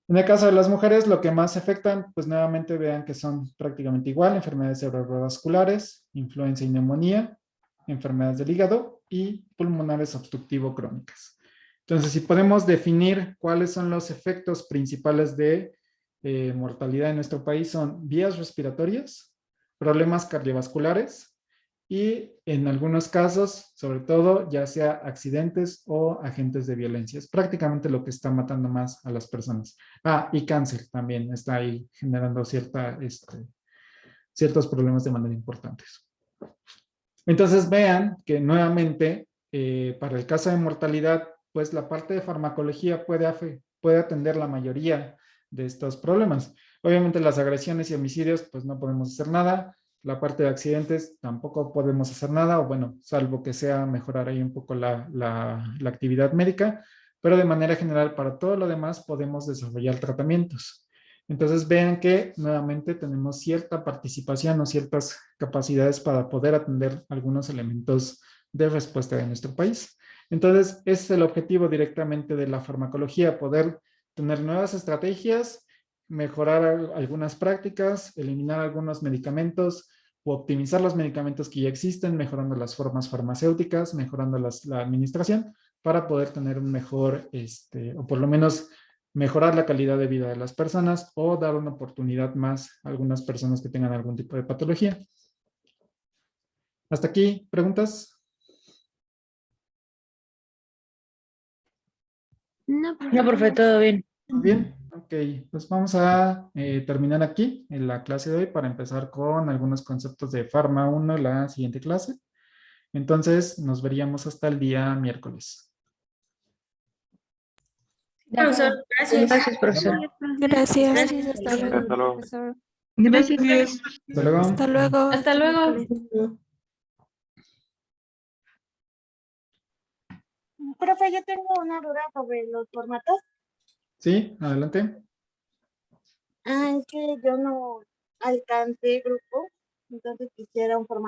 En el caso de las mujeres, lo que más afectan, pues nuevamente vean que son prácticamente igual, enfermedades cerebrovasculares, influenza y neumonía, enfermedades del hígado y pulmonares obstructivo crónicas. Entonces, si podemos definir cuáles son los efectos principales de mortalidad en nuestro país, son vías respiratorias, problemas cardiovasculares y en algunos casos, sobre todo, ya sea accidentes o agentes de violencia. Es prácticamente lo que está matando más a las personas. Y cáncer también está ahí generando ciertos problemas de manera importantes. Entonces vean que nuevamente, para el caso de mortalidad, pues la parte de farmacología puede atender la mayoría de estos problemas. Obviamente las agresiones y homicidios, pues no podemos hacer nada. La parte de accidentes tampoco podemos hacer nada, o bueno, salvo que sea mejorar ahí un poco la actividad médica, pero de manera general para todo lo demás podemos desarrollar tratamientos. Entonces vean que nuevamente tenemos cierta participación o ciertas capacidades para poder atender algunos elementos de respuesta de nuestro país. Entonces ese es el objetivo directamente de la farmacología, poder tener nuevas estrategias, mejorar algunas prácticas, eliminar algunos medicamentos o optimizar los medicamentos que ya existen, mejorando las formas farmacéuticas, mejorando la administración para poder tener un mejor, o por lo menos mejorar la calidad de vida de las personas o dar una oportunidad más a algunas personas que tengan algún tipo de patología. Hasta aquí, ¿preguntas? No, No, profe, todo bien. Bien, ok, pues vamos a terminar aquí en la clase de hoy para empezar con algunos conceptos de Pharma 1, la siguiente clase. Entonces, nos veríamos hasta el día miércoles. Profesor, gracias. Gracias, profesor. Gracias. Gracias. Hasta luego. Hasta luego. Profesor. Gracias. Hasta luego. Hasta luego. Hasta luego. Profe, yo tengo una duda sobre los formatos. Sí, adelante. Es que yo no alcancé grupo, entonces quisiera un formato